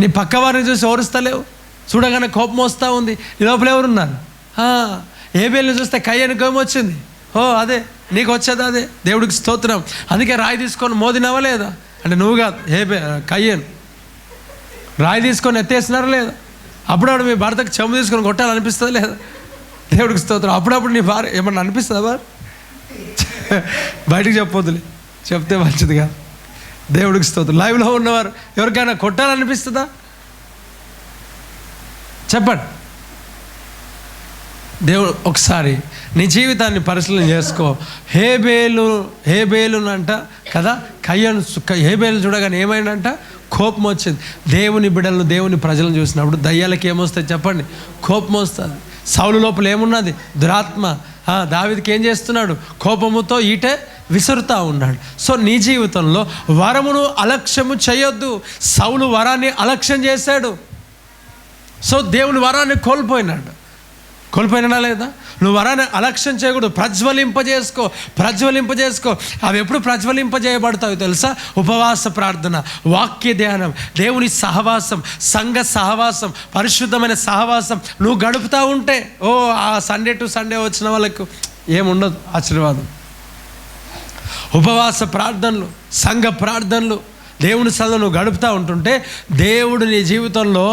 నీ పక్క వారిని చూసి ఓరుస్తలేవు, చూడగానే కోపం వస్తూ ఉంది. నీ లోపల ఎవరున్నారు? ఏబేల్ని చూస్తే కయ్యనికి ఏమొచ్చింది? అదే నీకు వచ్చేది, అదే. దేవుడికి స్తోత్రం. అందుకే రాయి తీసుకొని మోదినవా లేదా? అంటే నువ్వు కాదు, కయ్యను రాయి తీసుకొని ఎత్తేసినారా లేదా? అప్పుడప్పుడు మీ భర్తకు చెంబు తీసుకొని కొట్టాలనిపిస్తుంది లేదా? దేవుడికి స్తోత్రం. అప్పుడప్పుడు నీ భార్య ఏమన్నా అనిపిస్తుందా? బార్ బయటకు చెప్పొద్దులే, చెప్తే మంచిది కాదు. దేవుడికి స్తోత్రం. లైవ్లో ఉన్నవారు ఎవరికైనా కొట్టాలనిపిస్తుందా? చెప్పండి. దేవుడు ఒకసారి నీ జీవితాన్ని పరిశీలన చేసుకో. హేబేలు అంట కదా, హేబేలు చూడగానే ఏమైందంట? కోపం వచ్చింది. దేవుని బిడ్డలను, దేవుని ప్రజలను చూసినప్పుడు దయ్యాలకి ఏమొస్తాయి చెప్పండి? కోపం వస్తుంది. సౌలు లోపల ఏమున్నది? దురాత్మ. దావీదుకి ఏం చేస్తున్నాడు? కోపముతో ఈటే విసురుతూ ఉన్నాడు. సో నీ జీవితంలో వరమును అలక్ష్యము చేయొద్దు. సౌలు వరాన్ని అలక్ష్యం చేశాడు. సో దేవుని వరాన్ని కోల్పోయినాడు. కోల్పోయినా లేదా? నువ్వు వరాన్ని అలక్ష్యం చేయకూడదు, ప్రజ్వలింపజేసుకో. అవి ఎప్పుడు ప్రజ్వలింపజేయబడతావు తెలుసా? ఉపవాస ప్రార్థన, వాక్య ధ్యానం, దేవుని సహవాసం, సంఘ సహవాసం, పరిశుద్ధమైన సహవాసం నువ్వు గడుపుతూ ఉంటే ఆ సండే టు సండే వచ్చిన వాళ్ళకు ఏముండదు ఆశీర్వాదం. ఉపవాస ప్రార్థనలు, సంఘ ప్రార్థనలు, దేవుని సన్నిధిలో నువ్వు గడుపుతూ ఉంటుంటే దేవుడు నీ జీవితంలో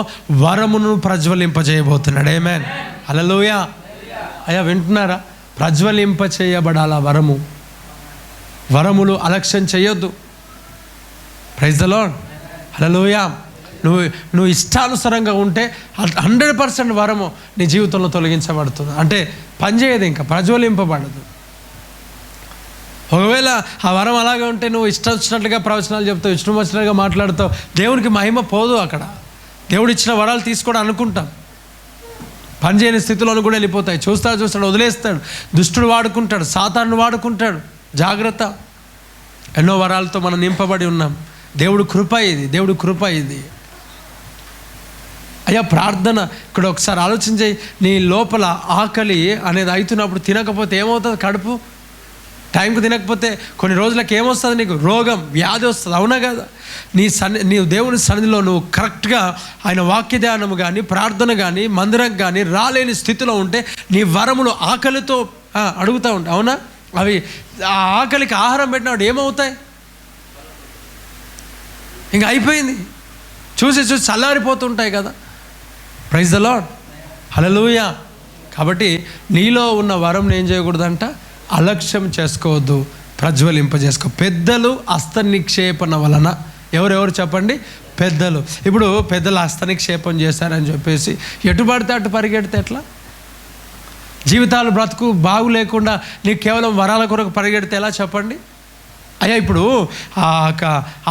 వరమును ప్రజ్వలింపజేయబోతున్నాడు. ఆమేన్, హల్లెలూయా. అయ్యా వింటున్నారా? ప్రజ్వలింప చేయబడాల వరములు అలక్ష్యం చేయొద్దు. ప్రైజ్ ద లార్డ్, హల్లెలూయా. నువ్వు ఇష్టానుసారంగా ఉంటే 100% వరము నీ జీవితంలో తొలగించబడుతుంది. అంటే పనిచేయదు, ఇంకా ప్రజ్వలింపబడదు. ఒకవేళ ఆ వరం అలాగే ఉంటే నువ్వు ఇష్టం వచ్చినట్లుగా ప్రవచనాలు చెప్తావు, ఇష్టం వచ్చినట్టుగా మాట్లాడుతావు, దేవునికి మహిమ పోదు. అక్కడ దేవుడు ఇచ్చిన వరాలు తీసుకోవడం అనుకుంటాం, పనిచేయని స్థితిలోనూ కూడా వెళ్ళిపోతాయి. చూస్తాడు వదిలేస్తాడు, దుష్టుడు వాడుకుంటాడు, సాతాను వాడుకుంటాడు. జాగ్రత్త. ఎన్నో వరాలతో మనం నింపబడి ఉన్నాం. దేవుడు కృప ఇది. అయ్యా ప్రార్థన ఇక్కడ ఒకసారి ఆలోచించే, నీ లోపల ఆకలి అనేది అవుతున్నప్పుడు తినకపోతే ఏమవుతుంది? కడుపు టైంకి తినకపోతే కొన్ని రోజులకు ఏమొస్తుంది? నీకు రోగం, వ్యాధి వస్తుంది. అవునా కదా? నీవు దేవుని సన్నిధిలో నువ్వు కరెక్ట్గా ఆయన వాక్య ధ్యానం కానీ, ప్రార్థన కానీ, మందిరం కానీ రాలేని స్థితిలో ఉంటే నీ వరములు ఆకలితో అడుగుతూ ఉంటాయి. అవునా? అవి ఆ ఆకలికి ఆహారం పెట్టినప్పుడు ఏమవుతాయి? ఇంకా అయిపోయింది. చూసి చల్లారిపోతుంటాయి కదా. ప్రైజ్ ద లార్డ్, హల్లెలూయా. కాబట్టి నీలో ఉన్న వరం ఏం చేయకూడదంట? అలక్ష్యం చేసుకోవద్దు, ప్రజ్వలింపజేసుకో. పెద్దలు హస్తనిక్షేపణ వలన, ఎవరెవరు చెప్పండి? పెద్దలు. ఇప్పుడు పెద్దలు హస్తనిక్షేపం చేశారని చెప్పేసి ఎటు పడితే అటు పరిగెడితే ఎట్లా? జీవితాలు బ్రతుకు బాగు లేకుండా నీకు కేవలం వరాల కొరకు పరిగెడితే ఎలా చెప్పండి? అయ్యా ఇప్పుడు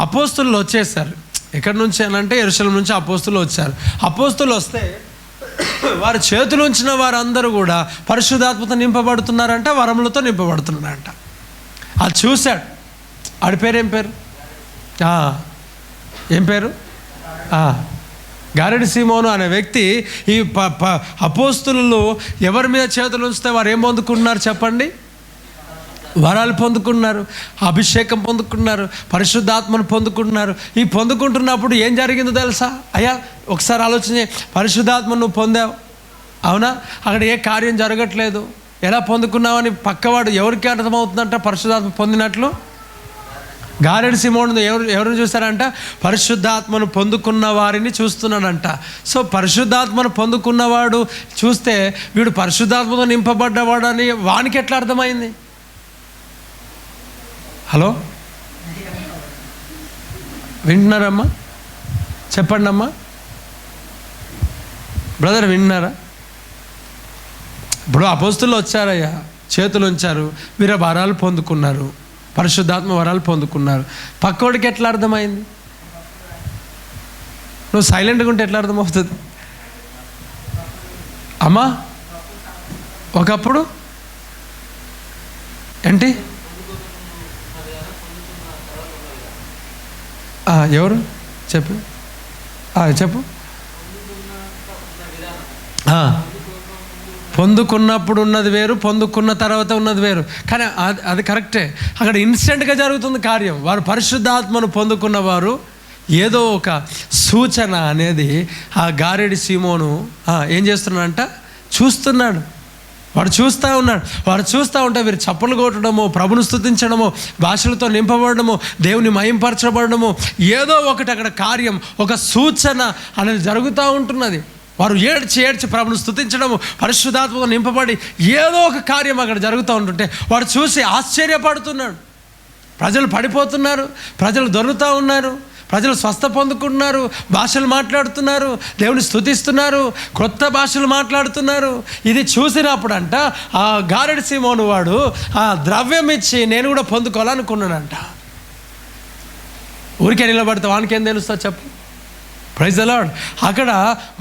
అపోస్తులు వచ్చేసారు. ఎక్కడి నుంచి అనంటే యెరూషలేము నుంచి అపోస్తులు వచ్చారు. అపోస్తులు వస్తే వారి చేతులు ఉంచిన వారందరూ కూడా పరిశుద్ధాత్మతో నింపబడుతున్నారంట, వరములతో నింపబడుతున్నారంట. అది చూశాడు. ఆడి పేరు ఏం పేరు? గారెడి సీమోను అనే వ్యక్తి ఈ అపోస్తులు ఎవరి మీద చేతులు ఉంచితే వారు ఏం పొందుకుంటున్నారు చెప్పండి? వరాలు పొందుకున్నారు, అభిషేకం పొందుకున్నారు, పరిశుద్ధాత్మను పొందుకుంటున్నారు. ఈ పొందుకుంటున్నప్పుడు ఏం జరిగిందో తెలుసా? అయ్యా ఒకసారి ఆలోచన, పరిశుద్ధాత్మను నువ్వు పొందావు, అవునా? అక్కడ ఏ కార్యం జరగట్లేదు. ఎలా పొందుకున్నావని పక్కవాడు ఎవరికి అర్థమవుతుందంట? పరిశుద్ధాత్మ పొందినట్లు గారెడి సీమోను ఎవరు చూస్తారంట? పరిశుద్ధాత్మను పొందుకున్న వారిని చూస్తున్నాడంట. సో పరిశుద్ధాత్మను పొందుకున్నవాడు చూస్తే వీడు పరిశుద్ధాత్మతో నింపబడ్డవాడని వానికి ఎట్లా అర్థమైంది? హలో, వింటున్నారమ్మా? చెప్పండి అమ్మా. బ్రదర్ వింటున్నారా? ఇప్పుడు అపోస్తులు వచ్చారయ్యా, చేతులు ఉంచారు, వీరు వరాలు పొందుకున్నారు, పరిశుద్ధాత్మ వరాలు పొందుకున్నారు. పక్కోడికి ఎట్లా అర్థమైంది? నువ్వు సైలెంట్గా ఉంటే ఎట్లా అర్థమవుతుంది అమ్మా? ఒకప్పుడు ఏంటి? ఎవరు చెప్పు పొందుకున్నప్పుడు ఉన్నది వేరు, పొందుకున్న తర్వాత ఉన్నది వేరు. కానీ అది కరెక్టే. అక్కడ ఇన్స్టెంట్గా జరుగుతుంది కార్యం. వారు పరిశుద్ధాత్మను పొందుకున్నవారు ఏదో ఒక సూచన అనేది ఆ గారెడి సీమోను ఏం చేస్తున్నాడంట? చూస్తున్నాడు. వాడు చూస్తూ ఉంటే వీరు చప్పలు కొట్టడము, ప్రభును స్తుతించడము, భాషలతో నింపబడము, దేవుని మహింపరచబడము, ఏదో ఒకటి అక్కడ కార్యం, ఒక సూచన అనేది జరుగుతూ ఉంటున్నది. వారు ఏడ్చి ప్రభును స్తుతించడము, పరిశుద్ధాత్మతో నింపబడి ఏదో ఒక కార్యం అక్కడ జరుగుతూ ఉంటుంటే వాడు చూసి ఆశ్చర్యపడుతున్నాడు. ప్రజలు పడిపోతున్నారు, ప్రజలు దొరుకుతూ ఉన్నారు, ప్రజలు స్వస్థ పొందుకుంటున్నారు, భాషలు మాట్లాడుతున్నారు, దేవుని స్తుతిస్తున్నారు, కొత్త భాషలు మాట్లాడుతున్నారు. ఇది చూసినప్పుడంట ఆ గారెడి సీమోను వాడు ఆ ద్రవ్యం ఇచ్చి నేను కూడా పొందుకోవాలనుకున్నాడంట. ఊరికే నిలబడితే వానికేం తెలుస్తా చెప్పు? Praise the Lord. అక్కడ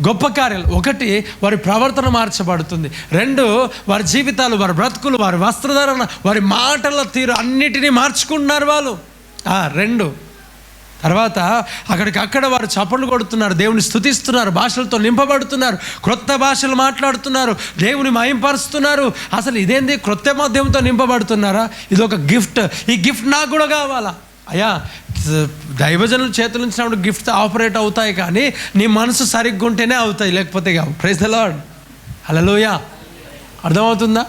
గొప్ప కార్యాలు, ఒకటి వారి ప్రవర్తన మార్చబడుతుంది, రెండు వారి జీవితాలు, వారి బ్రతుకులు, వారి వస్త్రధారణ, వారి మాటల తీరు అన్నిటినీ మార్చుకుంటున్నారు వాళ్ళు. రెండు తర్వాత అక్కడ వారు చప్పట్లు కొడుతున్నారు, దేవుని స్తుతిస్తున్నారు, భాషలతో నింపబడుతున్నారు, క్రొత్త భాషలు మాట్లాడుతున్నారు, దేవుని మహింపరుస్తున్నారు. అసలు ఇదేంది, క్రొత్త మాధ్యమంతో నింపబడుతున్నారా? ఇది ఒక గిఫ్ట్. ఈ గిఫ్ట్ నాకు కూడా కావాలా? అయ్యా, దైవజనుల చేతుల నుంచి గిఫ్ట్స్ ఆపరేట్ అవుతాయి, కానీ నీ మనసు సరిగ్గా ఉంటేనే అవుతాయి, లేకపోతే కావు. Praise the Lord. హల్లెలూయా. అర్థమవుతుందా?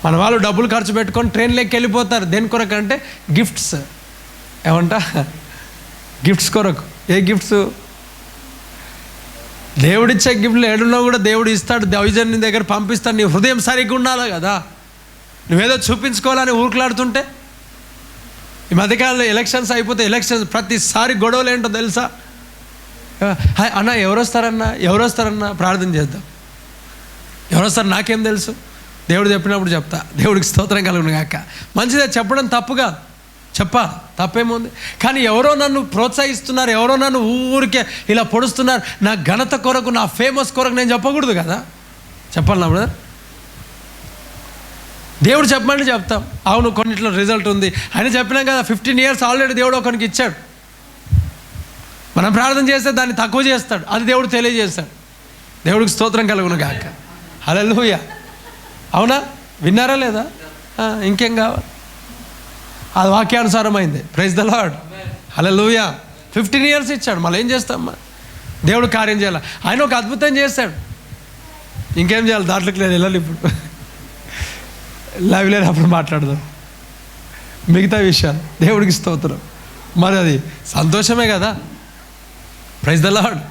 మన వాళ్ళు డబ్బులు ఖర్చు పెట్టుకొని ట్రైన్లోకి వెళ్ళిపోతారు. దేని కొరకు అంటే గిఫ్ట్స్. ఏమంట? గిఫ్ట్స్ కొరకు. ఏ గిఫ్ట్స్? దేవుడిచ్చే గిఫ్ట్లు ఏడున్నా కూడా దేవుడు ఇస్తాడు, దైవజనుని దగ్గర పంపిస్తాడు. నీ హృదయం సరిగ్గా ఉండాలి కదా. నువ్వేదో చూపించుకోవాలని ఊరుకులాడుతుంటే, ఈ మధ్యకాలంలో ఎలక్షన్స్ అయిపోతే ప్రతిసారి గొడవలు ఏంటో తెలుసా? అన్న ఎవరు వస్తారన్నా ప్రార్థన చేద్దాం. ఎవరు వస్తారు నాకేం తెలుసు, దేవుడు చెప్పినప్పుడు చెప్తా. దేవుడికి స్తోత్రం కలుగును గాక. మంచిదే, చెప్పడం తప్పుగా తప్పేముంది. కానీ ఎవరో నన్ను ప్రోత్సహిస్తున్నారు, ఎవరో నన్ను ఊరికే ఇలా పొడుస్తున్నారు, నా ఘనత కొరకు, నా ఫేమస్ కొరకు నేను చెప్పకూడదు కదా. చెప్పాలన్నా బ్రదర్? దేవుడు చెప్పమంటే చెప్తాం. అవును, కొన్నిట్లో రిజల్ట్ ఉంది అని చెప్పినాం కదా. 15 years ఆల్రెడీ దేవుడు ఒకరికి ఇచ్చాడు. మనం ప్రార్థన చేస్తే దాన్ని తక్కువ చేస్తాడు, అది దేవుడు తెలియజేస్తాడు. దేవుడికి స్తోత్రం కలుగును గాక. హల్లెలూయా. అవునా? విన్నారా లేదా? ఇంకేం కావాలి? అది వాక్యానుసారమైంది. Praise the Lord. Hallelujah. 15 years ఇచ్చాడు, మళ్ళీ ఏం చేస్తామ్మా? దేవుడు కార్యం చేయాలి. ఆయన ఒక అద్భుతం చేశాడు, ఇంకేం చేయాలి? దాంట్లోకి లేదు, వెళ్ళాలి. ఇప్పుడు లైవ్ లేనప్పుడు మాట్లాడదాం మిగతా విషయాలు. దేవుడికి స్తోత్రం. మరి అది సంతోషమే కదా. Praise the Lord.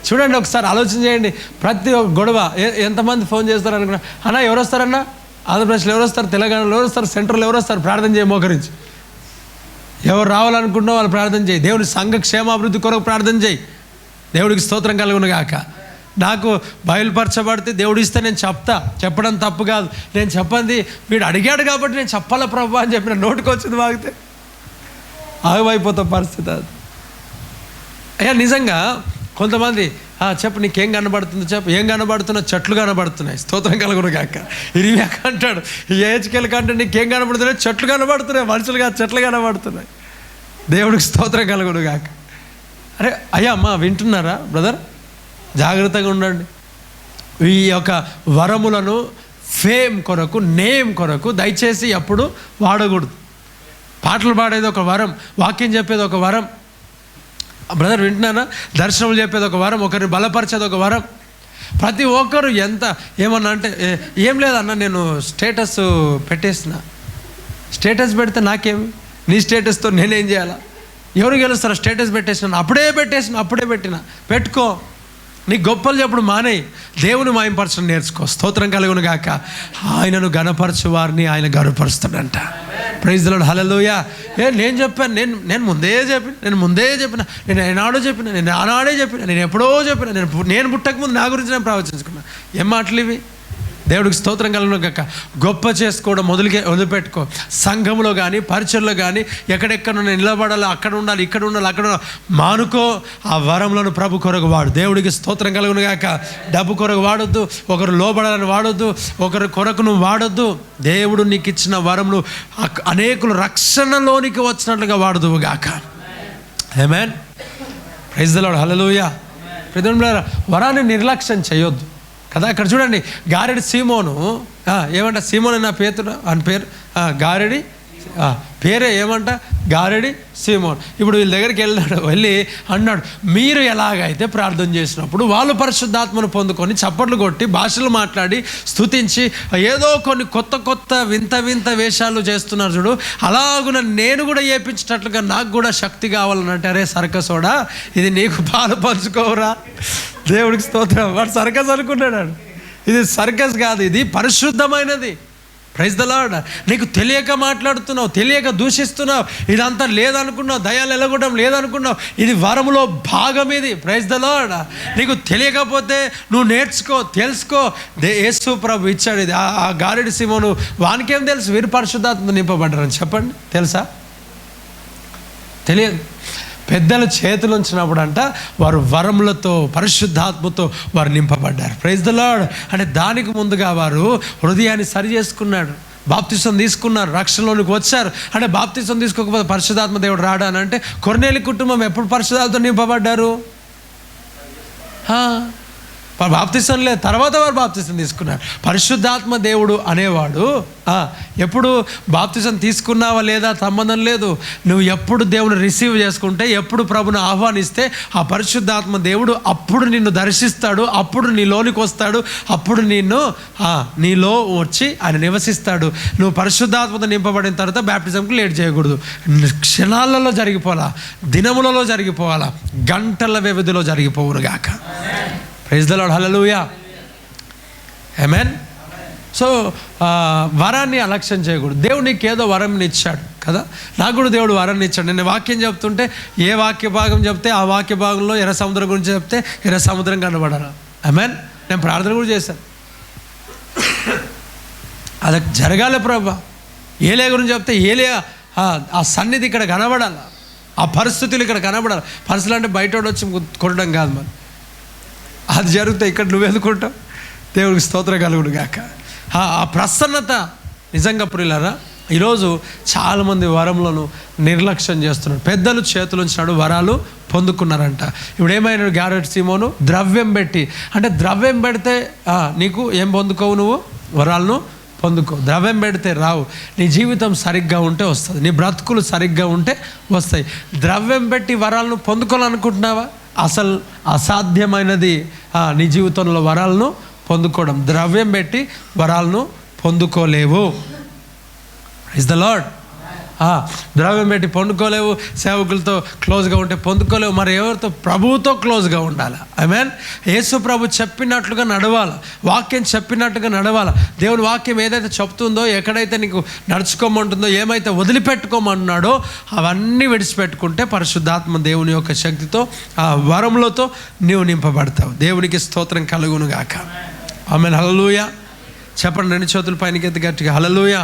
చూడండి, ఒకసారి ఆలోచన చేయండి. ప్రతి ఒక్క గొడవ ఎంతమంది ఫోన్ చేస్తారు అనుకున్నా, అన్న ఎవరు వస్తారన్నా? ఆంధ్రప్రదేశ్లో ఎవరు వస్తారు? తెలంగాణలో ఎవరు వస్తారు? సెంట్రల్లో ఎవరు వస్తారు? ప్రార్థన చేయి, మోకరించి. ఎవరు రావాలనుకుంటున్నా వాళ్ళు ప్రార్థన చేయి. దేవుని సంఘ క్షేమాభివృద్ధి కొరకు ప్రార్థన చేయి. దేవుడికి స్తోత్రం కలుగును గాక. నాకు బయలుపరచబడితే దేవుడు ఇస్తే నేను చెప్పడం తప్పు కాదు. నేను చెప్పండి, వీడు అడిగాడు కాబట్టి నేను చెప్పాలా ప్రభు అని చెప్పిన, నోటికి వచ్చింది వాగితే ఆగమైపోతాం పరిస్థితి. అది అయ్యా నిజంగా కొంతమంది చెప్పు, నీకేం కనబడుతుంది చెప్పు. ఏం కనబడుతున్నా? చెట్లు కనబడుతున్నాయి. స్తోత్రం కలుగును గాక. ఇరియాక అంటాడు, ఏజ్కేల్ కంటే నీకేం కనబడుతున్నాయి? చెట్లు కనబడుతున్నాయి. మనుషులుగా చెట్లు కనబడుతున్నాయి. దేవుడికి స్తోత్రం కలుగును గాక. అరే అయ్యా అమ్మా, వింటున్నారా బ్రదర్? జాగ్రత్తగా ఉండండి. ఈ యొక్క వరములను ఫేమ్ కొరకు, నేమ్ కొరకు దయచేసి ఎప్పుడు వాడకూడదు. పాటలు పాడేది ఒక వరం, వాక్యం చెప్పేది ఒక వరం. బ్రదర్ వింటున్నానా? దర్శనములు చెప్పేది ఒక వరం, ఒకరిని బలపరిచేది ఒక వరం. ప్రతి ఒక్కరు ఏమన్నా అంటే, ఏం లేదన్న నేను స్టేటస్ పెట్టేసిన. స్టేటస్ పెడితే నాకేమి? నీ స్టేటస్తో నేనేం చేయాలా? ఎవరు గెలుస్తారా? స్టేటస్ అప్పుడే పెట్టిన. పెట్టుకో, నీ గొప్పలు చెప్పుడు మానేయి. దేవుని మాయంపరచడం నేర్చుకో. స్తోత్రం కలుగును గాక. ఆయనను గణపరచు వారిని ఆయన గణపరుస్తాడంట. Praise the Lord. హల్లెలూయా. నేను చెప్పాను, నేను ముందే చెప్పిన, నేను ఏనాడో చెప్పిన, నేను ఆనాడే చెప్పిన, నేను ఎప్పుడో చెప్పిన, నేను పుట్టకముందు నా గురించి నేను ప్రవచించుకున్నా. ఏం మాటలు ఇవి? దేవుడికి స్తోత్రం కలుగును గాక. గొప్ప చేసుకోవడం వదిలిపెట్టుకో. సంఘంలో కానీ, పరిచయంలో కానీ, ఎక్కడెక్కడ నిలబడాలో అక్కడ ఉండాలి, ఇక్కడ ఉండాలి, అక్కడ మానుకో. ఆ వరములను ప్రభు కొరకు వాడు. దేవుడికి స్తోత్రం కలుగును గాక. డబ్బు కొరకు వాడొద్దు, ఒకరు లోబడాలని వాడొద్దు, ఒకరి కొరకు నువ్వు వాడొద్దు. దేవుడు నీకు ఇచ్చిన వరములు అనేకులు రక్షణలోనికి వచ్చినట్లుగా వాడుదువు గాక. Amen. Praise the Lord. Hallelujah. వరాన్ని నిర్లక్ష్యం చేయొద్దు కదా. అక్కడ చూడండి, గారెడి సీమోను ఏమంట? సీమోను నా పేరు, అని పేరు గారెడి పేరే ఏమంట? గారెడి సీమోన్. ఇప్పుడు వీళ్ళ దగ్గరికి వెళ్ళి అన్నాడు, మీరు ఎలాగైతే ప్రార్థన చేసినప్పుడు వాళ్ళు పరిశుద్ధాత్మను పొందుకొని చప్పట్లు కొట్టి భాషలు మాట్లాడి స్తుతించి ఏదో కొన్ని కొత్త వింత వేషాలు చేస్తున్నారు చూడు, అలాగున నేను కూడా చేయించేటట్లుగా నాకు కూడా శక్తి కావాలనంటే, అరే సర్కసోడా, ఇది నీకు పాలు పంచుకోవరా? దేవుడికి స్తోత్రం. వాడు సర్కస్ అనుకున్నాడు. ఇది సర్కస్ కాదు, ఇది పరిశుద్ధమైనది. Praise the Lord. నీకు తెలియక మాట్లాడుతున్నావు, తెలియక దూషిస్తున్నావు, ఇదంతా లేదనుకున్నావు, దయాలు ఎలగొట్టడం లేదనుకున్నావు, ఇది వరములో భాగం ఇది. Praise the Lord. నీకు తెలియకపోతే నువ్వు నేర్చుకో, తెలుసుకో. యేసు ప్రభు ఇచ్చాడు ఇది. ఆ గారెడి సీమోను వానికేం తెలుసు వీరు పరిశుద్ధాత్మతో నింపబడ్డారని? చెప్పండి, తెలుసా? తెలియదు. పెద్దల చేతులు ఉంచినప్పుడు అంట వారు వరములతో, పరిశుద్ధాత్మతో వారు నింపబడ్డారు. Praise the lord. అంటే దానికి ముందుగా వారు హృదయాన్ని సరి చేసుకున్నాడు. బాప్తిసం తీసుకున్నారు, రక్షణలోనికి వచ్చారు. అంటే బాప్తిసం తీసుకోకపోతే పరిశుద్ధాత్మ దేవుడు రాడా అని అంటే, కొర్నేలి కుటుంబం ఎప్పుడు పరిశుద్ధాత్మతో నింపబడ్డారు? బాప్తిసం లేదు, తర్వాత వారు బాప్తిసం తీసుకున్నారు. పరిశుద్ధాత్మ దేవుడు అనేవాడు ఎప్పుడు బాప్తిసం తీసుకున్నావా లేదా సంబంధం లేదు. నువ్వు ఎప్పుడు దేవుని రిసీవ్ చేసుకుంటే, ఎప్పుడు ప్రభుని ఆహ్వానిస్తే ఆ పరిశుద్ధాత్మ దేవుడు అప్పుడు నిన్ను దర్శిస్తాడు, అప్పుడు నీలోనికి వస్తాడు, అప్పుడు నీలో వచ్చి ఆయన నివసిస్తాడు. నువ్వు పరిశుద్ధాత్మతో నింపబడిన తర్వాత బ్యాప్టిజంకి లేట్ చేయకూడదు. క్షణాలలో జరిగిపోవాలా, దినములలో జరిగిపోవాలా, గంటల వ్యవధిలో జరిగిపోవునుగాక. Praise the Lord, hallelujah, amen. So వరాన్ని అలక్ష్యం చేయకూడదు. దేవుడు నీకు ఏదో వరం ఇచ్చాడు కదా, నాకు కూడా దేవుడు వరాన్ని ఇచ్చాడు. నేను వాక్యం చెప్తుంటే ఏ వాక్య భాగం చెప్తే ఆ వాక్య భాగంలో ఎర్ర సముద్రం గురించి చెప్తే ఎర్ర సముద్రం కనబడాలి. ఆమేన్. నేను ప్రార్థన కూడా చేశాను, అది జరగాలి ప్రభా. ఏలే గురించి చెప్తే ఏలే ఆ సన్నిధి ఇక్కడ కనబడాలి, ఆ పరిస్థితులు ఇక్కడ కనబడాలి. పరిస్థితులు అంటే బయట వచ్చి కొట్టడం కాదు, మరి అది జరిగితే ఇక్కడ నువ్వు ఎందుకుంటావు? దేవుడికి స్తోత్రం కలుగును గాక. ఆ ప్రసన్నత నిజంగా ప్రియులారా, ఈరోజు చాలామంది వరములను నిర్లక్ష్యం చేస్తున్నారు. పెద్దలు చేతులు ఉంచినాడు, వరాలు పొందుకున్నారంట. ఇప్పుడు ఏమైనాడు గ్యారెట్ సీమోను? ద్రవ్యం పెట్టి. అంటే ద్రవ్యం పెడితే నీకు ఏం పొందుకోవు? నువ్వు వరాలను పొందుకో. ద్రవ్యం పెడితే రావు. నీ జీవితం సరిగ్గా ఉంటే వస్తుంది, నీ బ్రతుకులు సరిగ్గా ఉంటే వస్తాయి. ద్రవ్యం పెట్టి వరాలను పొందుకోవాలనుకుంటున్నావా? అసలు అసాధ్యమైనది నీ జీవితంలో వరాలను పొందుకోవడం. ద్రవ్యం పెట్టి వరాలను పొందుకోలేవు. Praise the lord. ద్రవ్యం పెట్టి పొందుకోలేవు, సేవకులతో క్లోజ్గా ఉంటే పొందుకోలేవు. మరి ఎవరితో? ప్రభువుతో క్లోజ్గా ఉండాలి. ఆమేన్. యేసు ప్రభు చెప్పినట్లుగా నడవాలి, వాక్యం చెప్పినట్టుగా నడవాలి. దేవుని వాక్యం ఏదైతే చెప్తుందో, ఎక్కడైతే నీకు నడుచుకోమంటుందో, ఏమైతే వదిలిపెట్టుకోమంటున్నాడో అవన్నీ విడిచిపెట్టుకుంటే పరిశుద్ధాత్మ దేవుని యొక్క శక్తితో ఆ వరములతో నీవు నింపబడతావు. దేవునికి స్తోత్రం కలుగును గాక. ఆమేన్, హల్లెలూయా. చెప్పండి, రెండు చేతుల పైనకి ఎత్తి గట్టిగా హల్లెలూయా.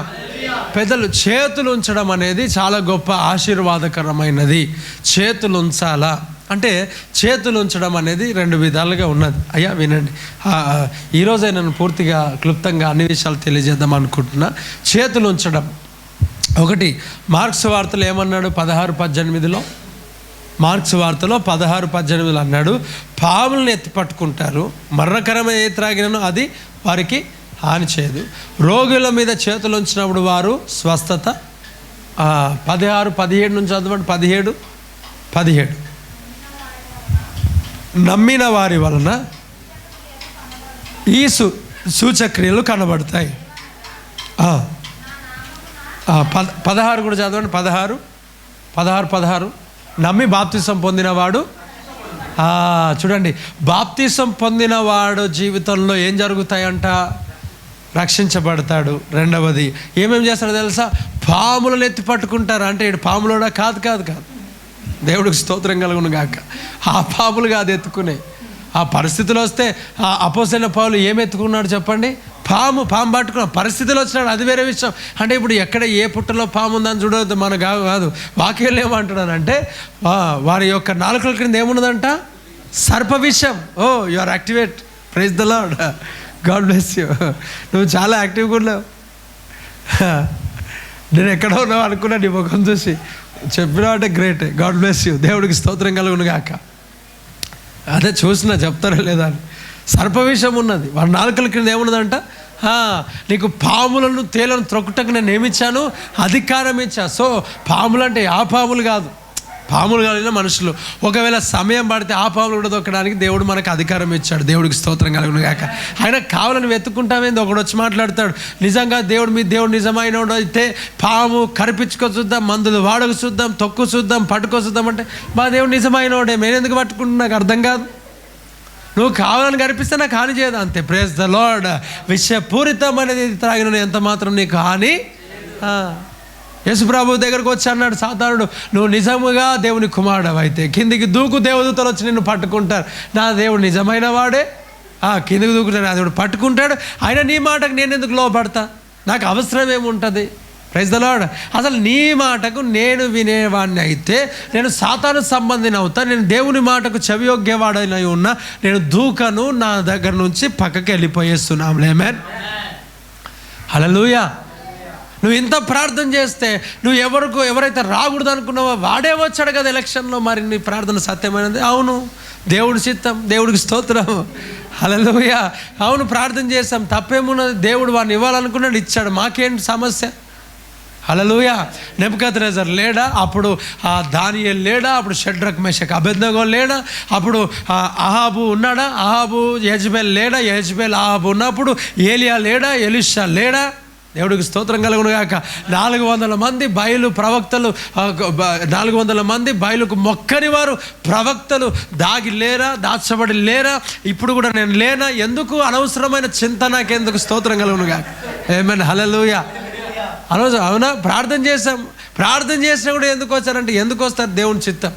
పెద్దలు చేతులు ఉంచడం అనేది చాలా గొప్ప ఆశీర్వాదకరమైనది. చేతులు ఉంచాలా అంటే, చేతులు ఉంచడం అనేది రెండు విధాలుగా ఉన్నది. అయ్యా వినండి, ఈరోజే నేను పూర్తిగా క్లుప్తంగా అన్ని విషయాలు తెలియజేద్దాం అనుకుంటున్నా. చేతులు ఉంచడం ఒకటి, మార్క్స్ వార్తలు ఏమన్నాడు? 16:18 మార్క్స్ వార్తలో 16:18 అన్నాడు, పాములను ఎత్తి పట్టుకుంటారు, మరణకరమైన ఏ త్రాగినను అది వారికి హాని చేయదు, రోగుల మీద చేతులు ఉంచినప్పుడు వారు స్వస్థత. 16:17 నుంచి చదవండి. 17 నమ్మిన వారి వలన ఈ సూచక్రియలు కనబడతాయి. 16 కూడా చదవండి. 16 నమ్మి బాప్తిసం పొందినవాడు. చూడండి, బాప్తిసం పొందినవాడు జీవితంలో ఏం జరుగుతాయంట? రక్షించబడతాడు. రెండవది ఏమేమి చేస్తాడో తెలుసా? పాములను ఎత్తి పట్టుకుంటారు. అంటే ఇటు పాములోడా? కాదు. దేవుడికి స్తోత్రం కలుగును గాక. ఆ పాములు కాదు ఎత్తుకునే. ఆ పరిస్థితులు వస్తే ఆ అపోస్తలుడైన పౌలు ఏం ఎత్తుకున్నాడు చెప్పండి? పాము పట్టుకున్న పరిస్థితులు వచ్చినాడు, అది వేరే విషయం. అంటే ఇప్పుడు ఎక్కడ ఏ పుట్టలో పాము ఉందని చూడవద్దు, మన కాదు. వాక్యంలో ఏమంటున్నానంటే, వారి యొక్క నాలుకల క్రింద ఏమున్నదంట? సర్ప విషయం. You are activate. Praise the Lord. God bless you. నువ్వు చాలా యాక్టివ్గా ఉన్నావు. నేను ఎక్కడ ఉన్నావు అనుకున్నా నీ ముఖం చూసి. చెప్పినా అంటే గ్రేట్. God bless you. దేవుడికి స్తోత్రం కలుగును గాక. అదే చూసినా చెప్తారా లేదా అని. సర్ప విషయం ఉన్నది. వారి నాలుకల క్రింద ఏమున్నదంట? నీకు పాములను తేలను త్రొక్కుటకు నేను ఏమిచ్చాను? అధికారం ఇచ్చా. సో పాములు అంటే ఆ పాములు కాదు, పాములు కలిగిన మనుషులు. ఒకవేళ సమయం పడితే ఆ పాములు కూడా దొక్కడానికి దేవుడు మనకు అధికారం ఇచ్చాడు. దేవుడికి స్తోత్రం కలుగును గాక. ఆయన కావాలని వెతుక్కుంటామేంది? ఒకడు వచ్చి మాట్లాడతాడు, నిజంగా దేవుడు నిజమైనోడు అయితే పాము కరిపించుకో చూద్దాం, మందులు వాడకు చూద్దాం, తొక్కు చూద్దాం, పట్టుకో చూద్దాం అంటే మా దేవుడు నిజమైనోడే, నేను ఎందుకు పట్టుకుంటున్నా? నాకు అర్థం కాదు. నువ్వు కావాలని కనిపిస్తే నాకు హాని చేయదు, అంతే. Praise the Lord. విషపూరితం అనేది త్రాగిన ఎంత మాత్రం నీకు హాని. యేసుప్రభు దగ్గరకు వచ్చి అన్నాడు సాతానుడు, నువ్వు నిజముగా దేవుని కుమారుడు అయితే కిందికి దూకు, దేవదూతలు వచ్చి నిన్ను పట్టుకుంటారు. నా దేవుడు నిజమైన వాడే, కిందికి దూకుతాడు, దేవుడు పట్టుకుంటాడు. ఆయన నీ మాటకు నేను ఎందుకు లోపడతా? నాకు అవసరం ఏముంటుంది? Praise the Lord. అసలు నీ మాటకు నేను వినేవాడిని అయితే నేను సాతాను సంబంధిని అవుతా. నేను దేవుని మాటకు చెవియోగ్యవాడనై ఉన్నా, నేను దూకను, నా దగ్గర నుంచి పక్కకి వెళ్ళిపోయేస్తున్నాం. ఆమేన్, హల్లెలూయా. నువ్వు ఇంత ప్రార్థన చేస్తే నువ్వు ఎవరైతే రాకూడదు అనుకున్నావో వాడే వచ్చాడు కదా ఎలక్షన్లో. మరి నీ ప్రార్థన సత్యమైనది. అవును, దేవుడి చిత్తం, దేవుడికి స్తోత్రం, హల్లెలూయా. అవును, ప్రార్థన చేస్తాం, తప్పేమున్నది. దేవుడు వాడిని ఇవ్వాలనుకున్నాడు, ఇచ్చాడు, మాకేంటి సమస్య, హల్లెలూయా. నెబుకద్నెజర్ లేడా అప్పుడు, దానియేలు లేడా అప్పుడు, షడ్రక్ మెషక్ అబేద్నెగో లేడా అప్పుడు, అహాబు ఉన్నాడా, అహాబు యెజబెల్ లేడా, యెజబెల్ అహాబు ఉన్నప్పుడు, ఏలియా లేడా, ఎలీషా లేడా. దేవుడికి స్తోత్రం కలుగును గాక. 400 మంది బయలు ప్రవక్తలు, 400 మంది బయలుకు మొక్కని వారు ప్రవక్తలు దాగి లేరా, దాచబడి లేరా? ఇప్పుడు కూడా నేను లేనా? ఎందుకు అనవసరమైన చింత నాకెందుకు? స్తోత్రం కలుగును గాక. ఆమేన్, హల్లెలూయా. అనవసరం, అవునా? ప్రార్థన చేసినా కూడా ఎందుకు వచ్చారంటే, ఎందుకు వస్తారు? దేవుని చిత్తం,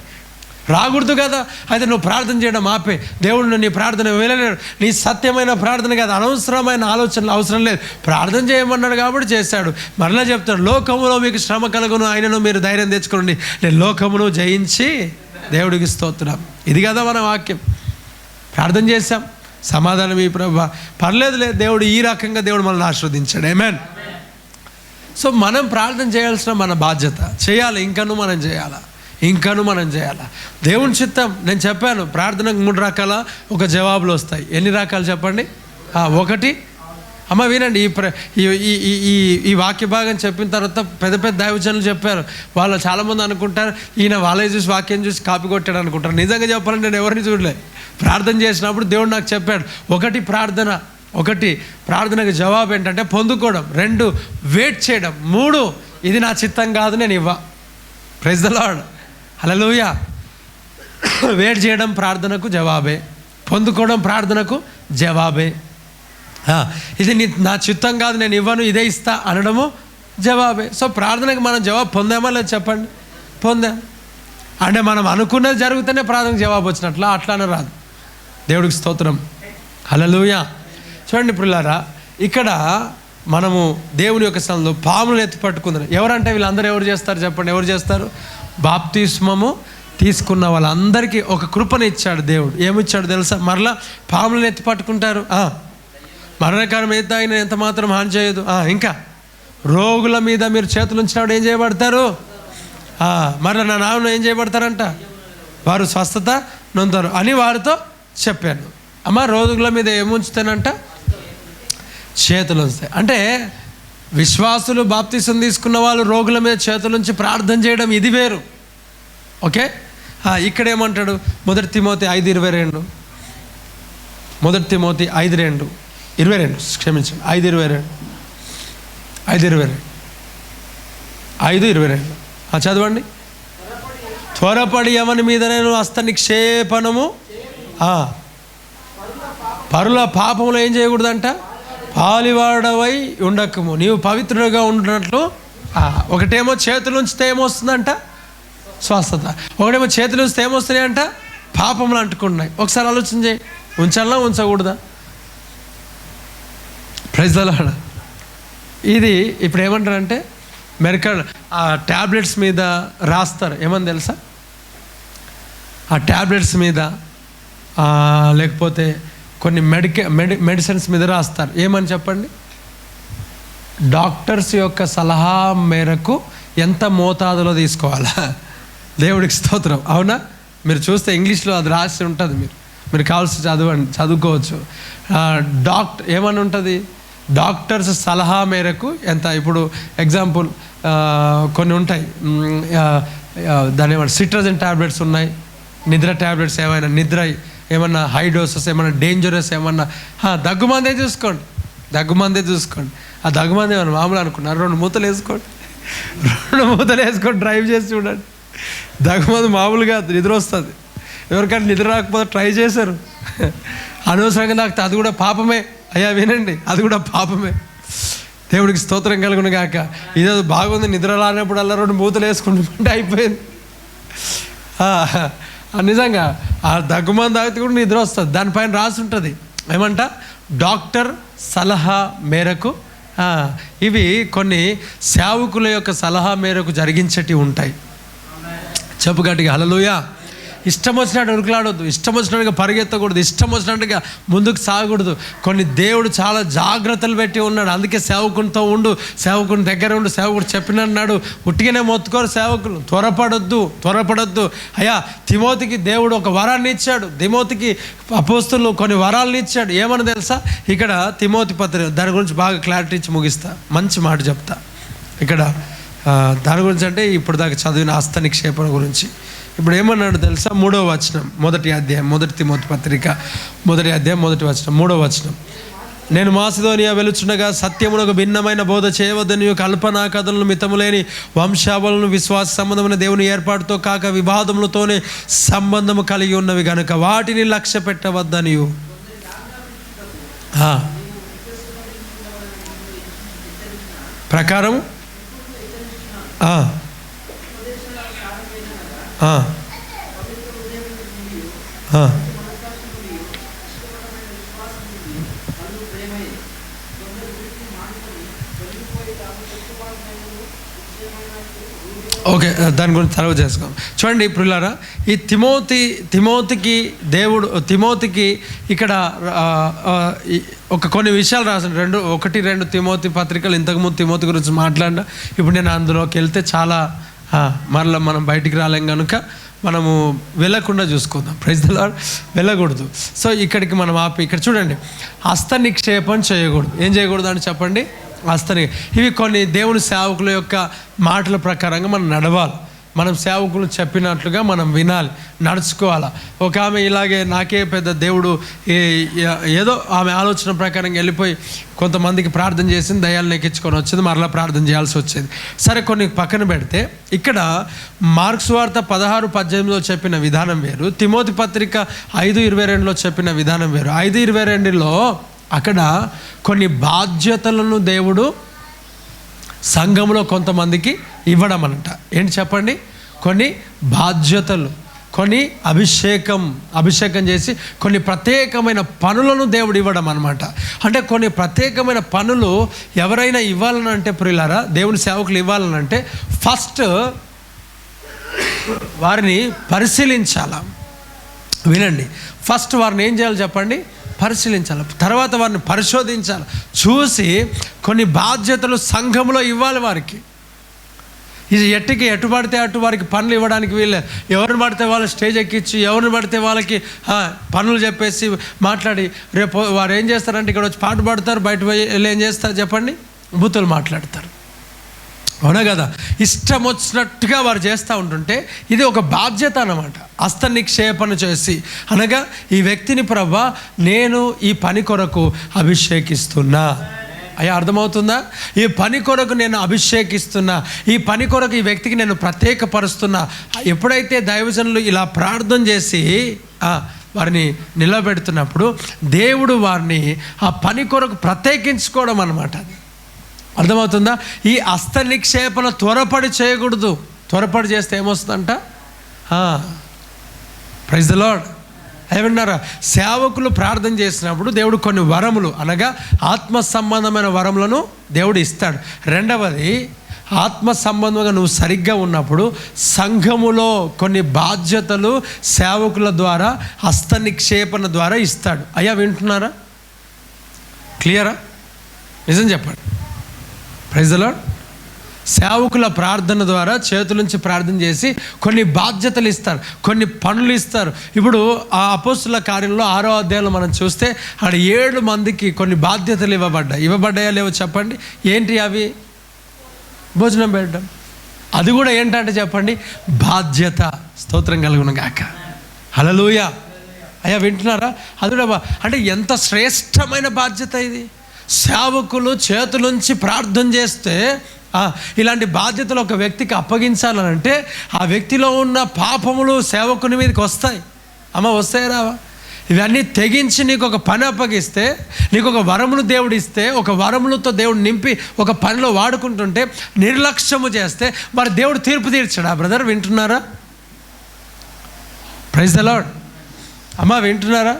రాకూడదు కదా. అయితే నువ్వు ప్రార్థన చేయడం ఆపే. దేవుడు నీ ప్రార్థన వినలేడు. నీ సత్యమైన ప్రార్థన కాదు, అనవసరమైన ఆలోచనలు అవసరం లేదు. ప్రార్థన చేయమన్నాడు కాబట్టి చేశాడు. మరలా చెప్తాడు, లోకములో మీకు శ్రమ కలుగును, ఆయనను మీరు ధైర్యం తెచ్చుకోండి, నేను లోకమును జయించి. దేవుడికి స్తోత్రం. ఇది కదా మన వాక్యం. ప్రార్థన చేశాం, సమాధానం ఈ ప్రభువా, పర్లేదులే, దేవుడు ఈ రకంగా దేవుడు మనల్ని ఆశీర్వదించాడు. ఆమేన్. సో మనం ప్రార్థన చేయాల్సిన మన బాధ్యత, చేయాలి, ఇంకనూ మనం చేయాలా. దేవుని చిత్తం. నేను చెప్పాను, ప్రార్థనకు 3 రకాల ఒక జవాబులు వస్తాయి. ఎన్ని రకాలు చెప్పండి? 1, అమ్మ వినండి, ఈ వాక్య భాగం చెప్పిన తర్వాత పెద్ద దైవజనులు చెప్పారు. వాళ్ళు చాలామంది అనుకుంటారు, ఈయన వాళ్ళే చూసి వాక్యం చూసి కాపీ కొట్టాడు అనుకుంటారు. నిజంగా చెప్పాలంటే నేను ఎవరిని చూడలే. ప్రార్థన చేసినప్పుడు దేవుడు నాకు చెప్పాడు, 1 ప్రార్థనకు జవాబు ఏంటంటే పొందుకోవడం, 2 వెయిట్ చేయడం, 3 ఇది నా చిత్తం కాదు, నేను ఇవ్వ. Praise the Lord, hallelujah. Wait చేయడం ప్రార్థనకు జవాబే, పొందుకోవడం ప్రార్థనకు జవాబే. ఇది నా చిత్తం కాదు, నేను ఇవ్వను, ఇదే ఇస్తా అనడము జవాబే. సో ప్రార్థనకు మనం జవాబు పొందామా లేదు చెప్పండి? పొందాం. అంటే మనం అనుకున్నది జరిగితేనే ప్రార్థనకు జవాబు వచ్చినట్లా, అట్లానే రాదు. దేవుడికి స్తోత్రం, హల్లెలూయా. చూడండి పిల్లారా, ఇక్కడ మనము దేవుని యొక్క స్థలంలో పాములు ఎత్తి పట్టుకుందాం. ఎవరంటే వీళ్ళందరూ ఎవరు చేస్తారు చెప్పండి? ఎవరు చేస్తారు? బాప్తిస్మము తీసుకున్న వాళ్ళందరికీ ఒక కృపను ఇచ్చాడు దేవుడు. ఏమిచ్చాడు తెలుసా? మరలా పాములను ఎత్తి పట్టుకుంటారు. మరణకారం అయితే ఆయన ఎంత మాత్రం హాని చేయదు. ఇంకా రోగుల మీద మీరు చేతులు ఉంచినప్పుడు ఏం చేయబడతారు? మరలా నా నామమున ఏం చేయబడతారంట? వారు స్వస్థత నొందుతారు అని వారితో చెప్పాను. అమ్మ, రోగుల మీద ఏముంచుతానంట? చేతులు ఉంచుతాయి. అంటే విశ్వాసులు, బాప్తిసం తీసుకున్న వాళ్ళు రోగుల మీద చేతులుంచి ప్రార్థన చేయడం ఇది వేరు. ఓకే, ఇక్కడ ఏమంటాడు? 1 తిమోతి 5:22, 1 తిమోతి 5:22, క్షమించండి, 5:22 చదవండి. త్వరపడి ఎవని మీద నేను హస్త నిక్షేపణము, పరుల పాపములో ఏం చేయకూడదంట? పాలివాడవై ఉండకము, నీవు పవిత్రుడుగా ఉండినట్లు. ఒకటేమో చేతులు ఉంచితే ఏమొస్తుందంట? స్వస్థత. ఒకటేమో చేతులు ఉంచితే ఏమొస్తున్నాయంట? పాపములు అంటుకున్నాయి. ఒకసారి ఆలోచన చేయి, ఉంచాలా ఉంచకూడదా? Praise the lord. ఇది ఇప్పుడు ఏమంటారంటే మెడికల్ ట్యాబ్లెట్స్ మీద రాస్తారు. ఏమని తెలుసా? ఆ ట్యాబ్లెట్స్ మీద లేకపోతే కొన్ని మెడిసిన్స్ మీద రాస్తారు. ఏమని చెప్పండి? డాక్టర్స్ యొక్క సలహా మేరకు ఎంత మోతాదులో తీసుకోవాలా? దేవుడికి స్తోత్రం, అవునా? మీరు చూస్తే ఇంగ్లీష్లో అది రాసి ఉంటుంది, మీరు కావాల్సి చదువుకోవచ్చు. ఏమని ఉంటుంది? డాక్టర్స్ సలహా మేరకు ఎంత. ఇప్పుడు ఎగ్జాంపుల్ కొన్ని ఉంటాయి, దాని ఏమన్నా సిట్రజిన్ ట్యాబ్లెట్స్ ఉన్నాయి, నిద్ర ట్యాబ్లెట్స్, ఏమన్నా హై డోసెస్, ఏమన్నా డేంజరస్, ఏమన్నా దగ్గుమందే చూసుకోండి. ఆ దగ్గుమంది ఏమన్నా మామూలు అనుకున్నారు, 2 మూతలు వేసుకోండి, డ్రైవ్ చేసి చూడండి. దగ్గుమంది మామూలుగా నిద్ర వస్తుంది. ఎవరికంటే నిద్ర రాకపోతే ట్రై చేశారు, అనవసరంగా నాకు అది కూడా పాపమే. అయ్యా వినండి, అది కూడా పాపమే. దేవుడికి స్తోత్రం కలుగును గాక. ఇదేదో బాగుంది, నిద్ర రానప్పుడు అలా 2 మూతలు వేసుకుంటుంటే అయిపోయింది. నిజంగా ఆ దగ్గుమంది తాగితే కూడా నిద్ర వస్తుంది. దానిపైన రాసి ఉంటుంది ఏమంట? డాక్టర్ సలహా మేరకు. ఇవి కొన్ని సేవకుల యొక్క సలహా మేరకు జరిగించేటివి ఉంటాయి. చెప్పు గట్టిగా హల్లెలూయా. ఇష్టం వచ్చినట్టు ఉరుకులాడొద్దు, ఇష్టం వచ్చినట్టుగా పరిగెత్తకూడదు, ఇష్టం వచ్చినట్టుగా ముందుకు సాగకూడదు. కొన్ని దేవుడు చాలా జాగ్రత్తలు పెట్టి ఉన్నాడు. అందుకే సేవకునితో ఉండు, సేవకుని దగ్గర ఉండు, సేవకుడు చెప్పినన్నాడు. ఉట్టిగానే మొత్తుకోరు సేవకులు. త్వరపడొద్దు. అయ్యా, తిమోతికి దేవుడు ఒక వరాన్ని ఇచ్చాడు. తిమోతికి అపోస్తలులు కొన్ని వరాలను ఇచ్చాడు. ఏమని తెలుసా? ఇక్కడ తిమోతి పత్రిక, దాని గురించి బాగా క్లారిటీ ఇచ్చి ముగిస్తా. మంచి మాట చెప్తా ఇక్కడ. దాని గురించి అంటే ఇప్పుడు దాకా చదివిన హస్త నిక్షేపణ గురించి. ఇప్పుడు ఏమన్నాడు తెలుసా? 3వ వచనం, 1వ అధ్యాయం, 1 తిమోతి పత్రిక 1వ అధ్యాయం 1వ వచనం, 3వ వచనం. నేను మాసిదోనియా వెలుచుండగా సత్యమునకు భిన్నమైన బోధ చేయవద్దని, కల్పనా కథలను, మితములేని వంశావళులను, విశ్వాస సంబంధమైన దేవుని ఏర్పాటుతో కాక వివాదములతోనే సంబంధము కలిగి ఉన్నవి కనుక వాటిని లక్ష్య పెట్టవద్దని ప్రకారం ఓకే, దాని గురించి తర్వాత చేసుకోం. చూడండి ప్రియులారా, ఈ తిమోతికి ఇక్కడ కొన్ని విషయాలు రాసాను. 1-2 తిమోతి పత్రికలు. ఇంతకుముందు తిమోతి గురించి మాట్లాడినా. ఇప్పుడు నేను అందులోకి వెళ్తే చాలా మరలా మనం బయటికి రాలేం కనుక మనము వెళ్ళకుండా చూసుకుందాం. Praise the Lord. వెళ్ళకూడదు. సో ఇక్కడికి మనం ఆపి ఇక్కడ చూడండి, హస్త నిక్షేపం చేయకూడదు. ఏం చేయకూడదు అని చెప్పండి? ఇవి కొన్ని దేవుని సేవకుల యొక్క మాటల ప్రకారంగా మనం నడవాలి. మనం సేవకులు చెప్పినట్లుగా మనం వినాలి, నడుచుకోవాలి. ఒక ఆమె ఇలాగే నాకే పెద్ద దేవుడు ఏదో ఆమె ఆలోచన ప్రకారంగా వెళ్ళిపోయి కొంతమందికి ప్రార్థన చేసింది, దయ్యాలను ఎక్కించుకొని వచ్చింది, మరలా ప్రార్థన చేయాల్సి వచ్చేది. సరే, కొన్ని పక్కన పెడితే ఇక్కడ మార్క్స్ వార్త 16-18లో చెప్పిన విధానం వేరు, తిమోతి పత్రిక 5:22లో చెప్పిన విధానం వేరు. 5:22లో అక్కడ కొన్ని బాధ్యతలను దేవుడు సంఘంలో కొంతమందికి ఇవ్వడం అంట. ఏంటి చెప్పండి? కొన్ని బాధ్యతలు, కొన్ని అభిషేకం చేసి కొన్ని ప్రత్యేకమైన పనులను దేవుడు ఇవ్వడం అనమాట. అంటే కొన్ని ప్రత్యేకమైన పనులు ఎవరైనా ఇవ్వాలనంటే ప్రియులారా, దేవుని సేవకులు ఇవ్వాలనంటే ఫస్ట్ వారిని పరిశీలించాల. వినండి, ఫస్ట్ వారిని ఏం చేయాలి చెప్పండి? పరిశీలించాలి. తర్వాత వారిని పరిశోధించాలి, చూసి కొన్ని బాధ్యతలు సంఘంలో ఇవ్వాలి వారికి. ఇది ఎటు పడితే అటు వారికి పనులు ఇవ్వడానికి వీళ్ళే. ఎవరిని పడితే వాళ్ళు స్టేజ్ ఎక్కించి, ఎవరిని పడితే వాళ్ళకి పనులు చెప్పేసి మాట్లాడి, రేపు వారు ఏం చేస్తారంటే ఇక్కడ వచ్చి పాట పాడతారు, బయట వెళ్ళి ఏం చేస్తారు చెప్పండి? బూతులు మాట్లాడతారు. అవునా కదా? ఇష్టం వచ్చినట్టుగా వారు చేస్తూ ఉంటుంటే ఇది ఒక బాధ్యత అన్నమాట. హస్త నిక్షేపణ చేసి, అనగా ఈ వ్యక్తిని ప్రభువా నేను ఈ పని కొరకు అభిషేకిస్తున్నా. అయ్యా, అర్థమవుతుందా? ఈ పని కొరకు నేను అభిషేకిస్తున్నా, ఈ పని కొరకు ఈ వ్యక్తికి నేను ప్రత్యేకపరుస్తున్నా. ఎప్పుడైతే దైవజనులు ఇలా ప్రార్థన చేసి వారిని నిలబెడుతున్నప్పుడు దేవుడు వారిని ఆ పని కొరకు ప్రత్యేకించుకోవడం అన్నమాట. అది అర్థమవుతుందా? ఈ హస్త నిక్షేపణ త్వరపడి చేయకూడదు. త్వరపడి చేస్తే ఏమొస్తుందంట? Praise the Lord. ఏమన్నారా? సేవకులు ప్రార్థన చేసినప్పుడు దేవుడు కొన్ని వరములు, అనగా ఆత్మ సంబంధమైన వరములను దేవుడు ఇస్తాడు. రెండవది, ఆత్మ సంబంధంగా నువ్వు సరిగ్గా ఉన్నప్పుడు సంఘములో కొన్ని బాధ్యతలు సేవకుల ద్వారా హస్త నిక్షేపణ ద్వారా ఇస్తాడు. అయ్యా, వింటున్నారా? క్లియరా? నిజం చెప్పండి. Praise the Lord. సేవకుల ప్రార్థన ద్వారా చేతుల నుంచి ప్రార్థన చేసి కొన్ని బాధ్యతలు ఇస్తారు, కొన్ని పనులు ఇస్తారు. ఇప్పుడు ఆ అపోస్తుల కార్యంలో 6వ అధ్యాయంలో మనం చూస్తే అక్కడ 7 మందికి కొన్ని బాధ్యతలు ఇవ్వబడ్డాయా లేవో చెప్పండి? ఏంటి అవి? భోజనం పెట్టడం. అది కూడా ఏంటంటే చెప్పండి? బాధ్యత. స్తోత్రం కలుగును గాక. హల్లెలూయా. అయ్యా, వింటున్నారా? అది కూడా అంటే ఎంత శ్రేష్టమైన బాధ్యత ఇది. సేవకులు చేతులుంచి ప్రార్థన చేస్తే ఇలాంటి బాధ్యతలు ఒక వ్యక్తికి అప్పగించాలనంటే ఆ వ్యక్తిలో ఉన్న పాపములు సేవకుని మీదకి వస్తాయి. వస్తాయి రావా? ఇవన్నీ తెగించి నీకు ఒక పని అప్పగిస్తే, నీకు ఒక వరమును దేవుడు ఇస్తే, ఒక వరములతో దేవుడు నింపి ఒక పనిలో వాడుకుంటుంటే నిర్లక్ష్యము చేస్తే మరి దేవుడు తీర్పు తీర్చాడా? బ్రదర్, వింటున్నారా? Praise the Lord. వింటున్నారా?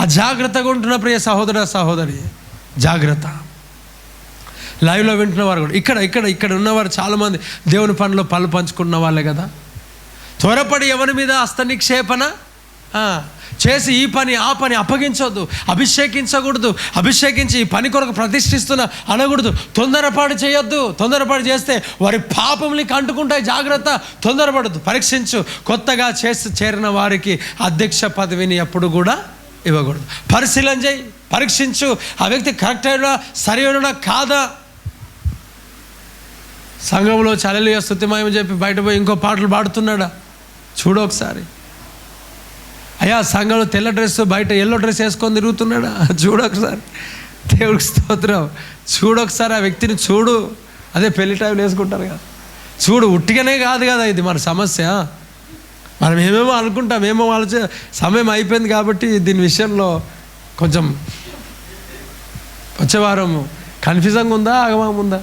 అజాగ్రత్తగా ఉంటున్న ప్రియ సహోదర సహోదరి, జాగ్రత్త. లైవ్లో వింటున్న వారు కూడా ఇక్కడ ఉన్నవారు చాలామంది దేవుని పనిలో పళ్ళు పంచుకున్న వాళ్ళే కదా. త్వరపడి ఎవరి మీద హస్తనిక్షేపణ చేసి ఈ పని ఆ పని అప్పగించొద్దు, అభిషేకించకూడదు, అభిషేకించి ఈ పని కొరకు ప్రతిష్ఠిస్తున్న అనకూడదు. తొందరపాటు చేయొద్దు. తొందరపాటు చేస్తే వారి పాపములకి అంటుకుంటాయి. జాగ్రత్త, తొందరపడద్దు, పరీక్షించు. కొత్తగా చేరిన వారికి అధ్యక్ష పదవిని ఎప్పుడు కూడా ఇవ్వకూడదు. పరిశీలన చేయి, పరీక్షించు. ఆ వ్యక్తి కరెక్ట్ అయినా సరైన కాదా. సంఘంలో హల్లెలూయా స్తుతిమయం చెప్పి బయట పోయి ఇంకో పాటలు పాడుతున్నాడా చూడు ఒకసారి. అయ్యా సంఘంలో తెల్ల డ్రెస్ బయట ఎల్లో డ్రెస్ వేసుకొని తిరుగుతున్నాడా చూడొకసారి. దేవుడికి స్తోత్రం. చూడొకసారి ఆ వ్యక్తిని చూడు. అదే పెళ్లి టైంలో వేసుకుంటారు కదా, చూడు. ఉట్టిగానే కాదు కదా ఇది మన సమస్య. మనం ఏమేమో అనుకుంటాం, ఏమో సమయం అయిపోయింది కాబట్టి దీని విషయంలో కొంచెం వచ్చే వారం కన్ఫ్యూజన్గా ఉందా, ఆగమం ఉందా?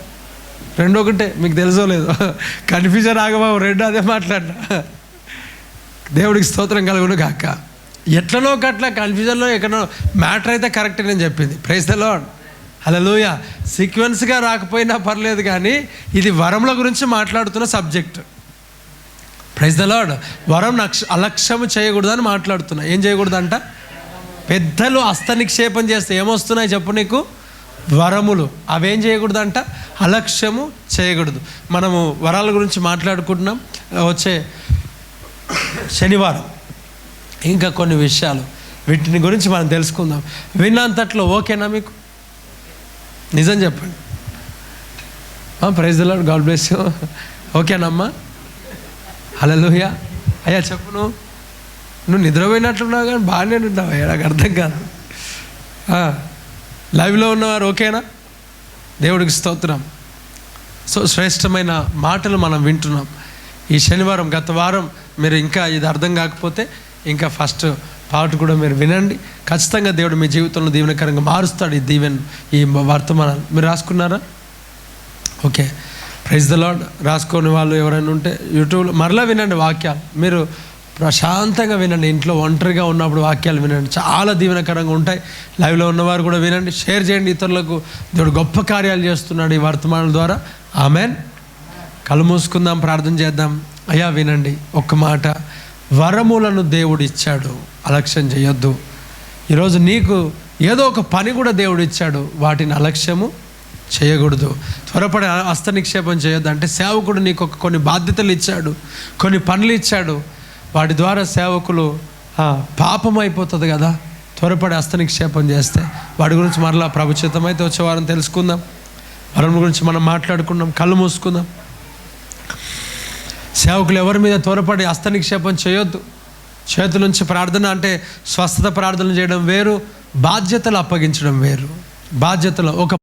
రెండు ఒకటే, మీకు తెలుసో లేదు. కన్ఫ్యూజన్ ఆగమం రెండు అదే మాట్లాడినా. దేవుడికి స్తోత్రం కలుగును కాక. ఎట్లనో కట్లా కన్ఫ్యూజన్లో ఎక్కడో మ్యాటర్ అయితే కరెక్ట్ నేను చెప్పింది. Praise the Lord. హల్లెలూయా. సీక్వెన్స్గా రాకపోయినా పర్లేదు, కానీ ఇది వరముల గురించి మాట్లాడుతున్న సబ్జెక్ట్. Praise the lord. వరం అలక్ష్యము చేయకూడదని మాట్లాడుతున్నా. ఏం చేయకూడదంట? పెద్దలు హస్తనిక్షేపం చేస్తే ఏమొస్తున్నాయి చెప్పు నీకు? వరములు. అవేం చేయకూడదంట? అలక్ష్యము చేయకూడదు. మనము వరాల గురించి మాట్లాడుకుంటున్నాం. వచ్చే శనివారం ఇంకా కొన్ని విషయాలు వీటిని గురించి మనం తెలుసుకుందాం. విన్నంతట్లో ఓకేనా మీకు? నిజం చెప్పండి. Praise the Lord. God bless you. ఓకేనమ్మా? హల్లెలూయా. అయ్యా చెప్పు. నువ్వు నిద్రపోయినట్లున్నావు కానీ బాగానే ఉంటావు. నాకు అర్థం కాదు. లైవ్లో ఉన్నవారు ఓకేనా? దేవుడికి స్తోత్రం. సో శ్రేష్టమైన మాటలు మనం వింటున్నాం ఈ శనివారం. గత వారం మీరు ఇంకా ఇది అర్థం కాకపోతే ఇంకా ఫస్ట్ పార్ట్ కూడా మీరు వినండి. ఖచ్చితంగా దేవుడు మీ జీవితంలో దీవెనకరంగా మారుస్తాడు. ఈ వర్తమానాలు మీరు రాసుకున్నారా? ఓకే. Praise the Lord. రాసుకునే వాళ్ళు ఎవరైనా ఉంటే యూట్యూబ్లో మరలా వినండి వాక్యాలు. మీరు ప్రశాంతంగా వినండి. ఇంట్లో ఒంటరిగా ఉన్నప్పుడు వాక్యాలు వినండి, చాలా దీవెనకరంగా ఉంటాయి. లైవ్లో ఉన్నవారు కూడా వినండి, షేర్ చేయండి ఇతరులకు. దేవుడు గొప్ప కార్యాలు చేస్తున్నాడు ఈ వర్తమానాల ద్వారా. ఆమెన్. కళ్ళు మూసుకుందాం, ప్రార్థన చేద్దాం. అయ్యా వినండి ఒక్క మాట. వరములను దేవుడు ఇచ్చాడు, అలక్ష్యం చేయొద్దు. ఈరోజు నీకు ఏదో ఒక పని కూడా దేవుడు ఇచ్చాడు, వాటిని అలక్ష్యము చేయకూడదు. త్వరపడి హస్తనిక్షేపం చేయొద్దు. అంటే సేవకుడు నీకు కొన్ని బాధ్యతలు ఇచ్చాడు, కొన్ని పనులు ఇచ్చాడు. వాటి ద్వారా సేవకులు పాపం అయిపోతుంది కదా. త్వరపడి హస్తనిక్షేపం చేస్తే వాటి గురించి మరలా ప్రభుత్వం అయితే వచ్చే వారం తెలుసుకుందాం. వరం గురించి మనం మాట్లాడుకుందాం. కళ్ళు మూసుకుందాం. సేవకులు ఎవరి మీద త్వరపడి హస్తనిక్షేపం చేయొద్దు. చేతుల నుంచి ప్రార్థన అంటే స్వస్థత ప్రార్థన చేయడం వేరు, బాధ్యతలు అప్పగించడం వేరు. బాధ్యతలు ఒక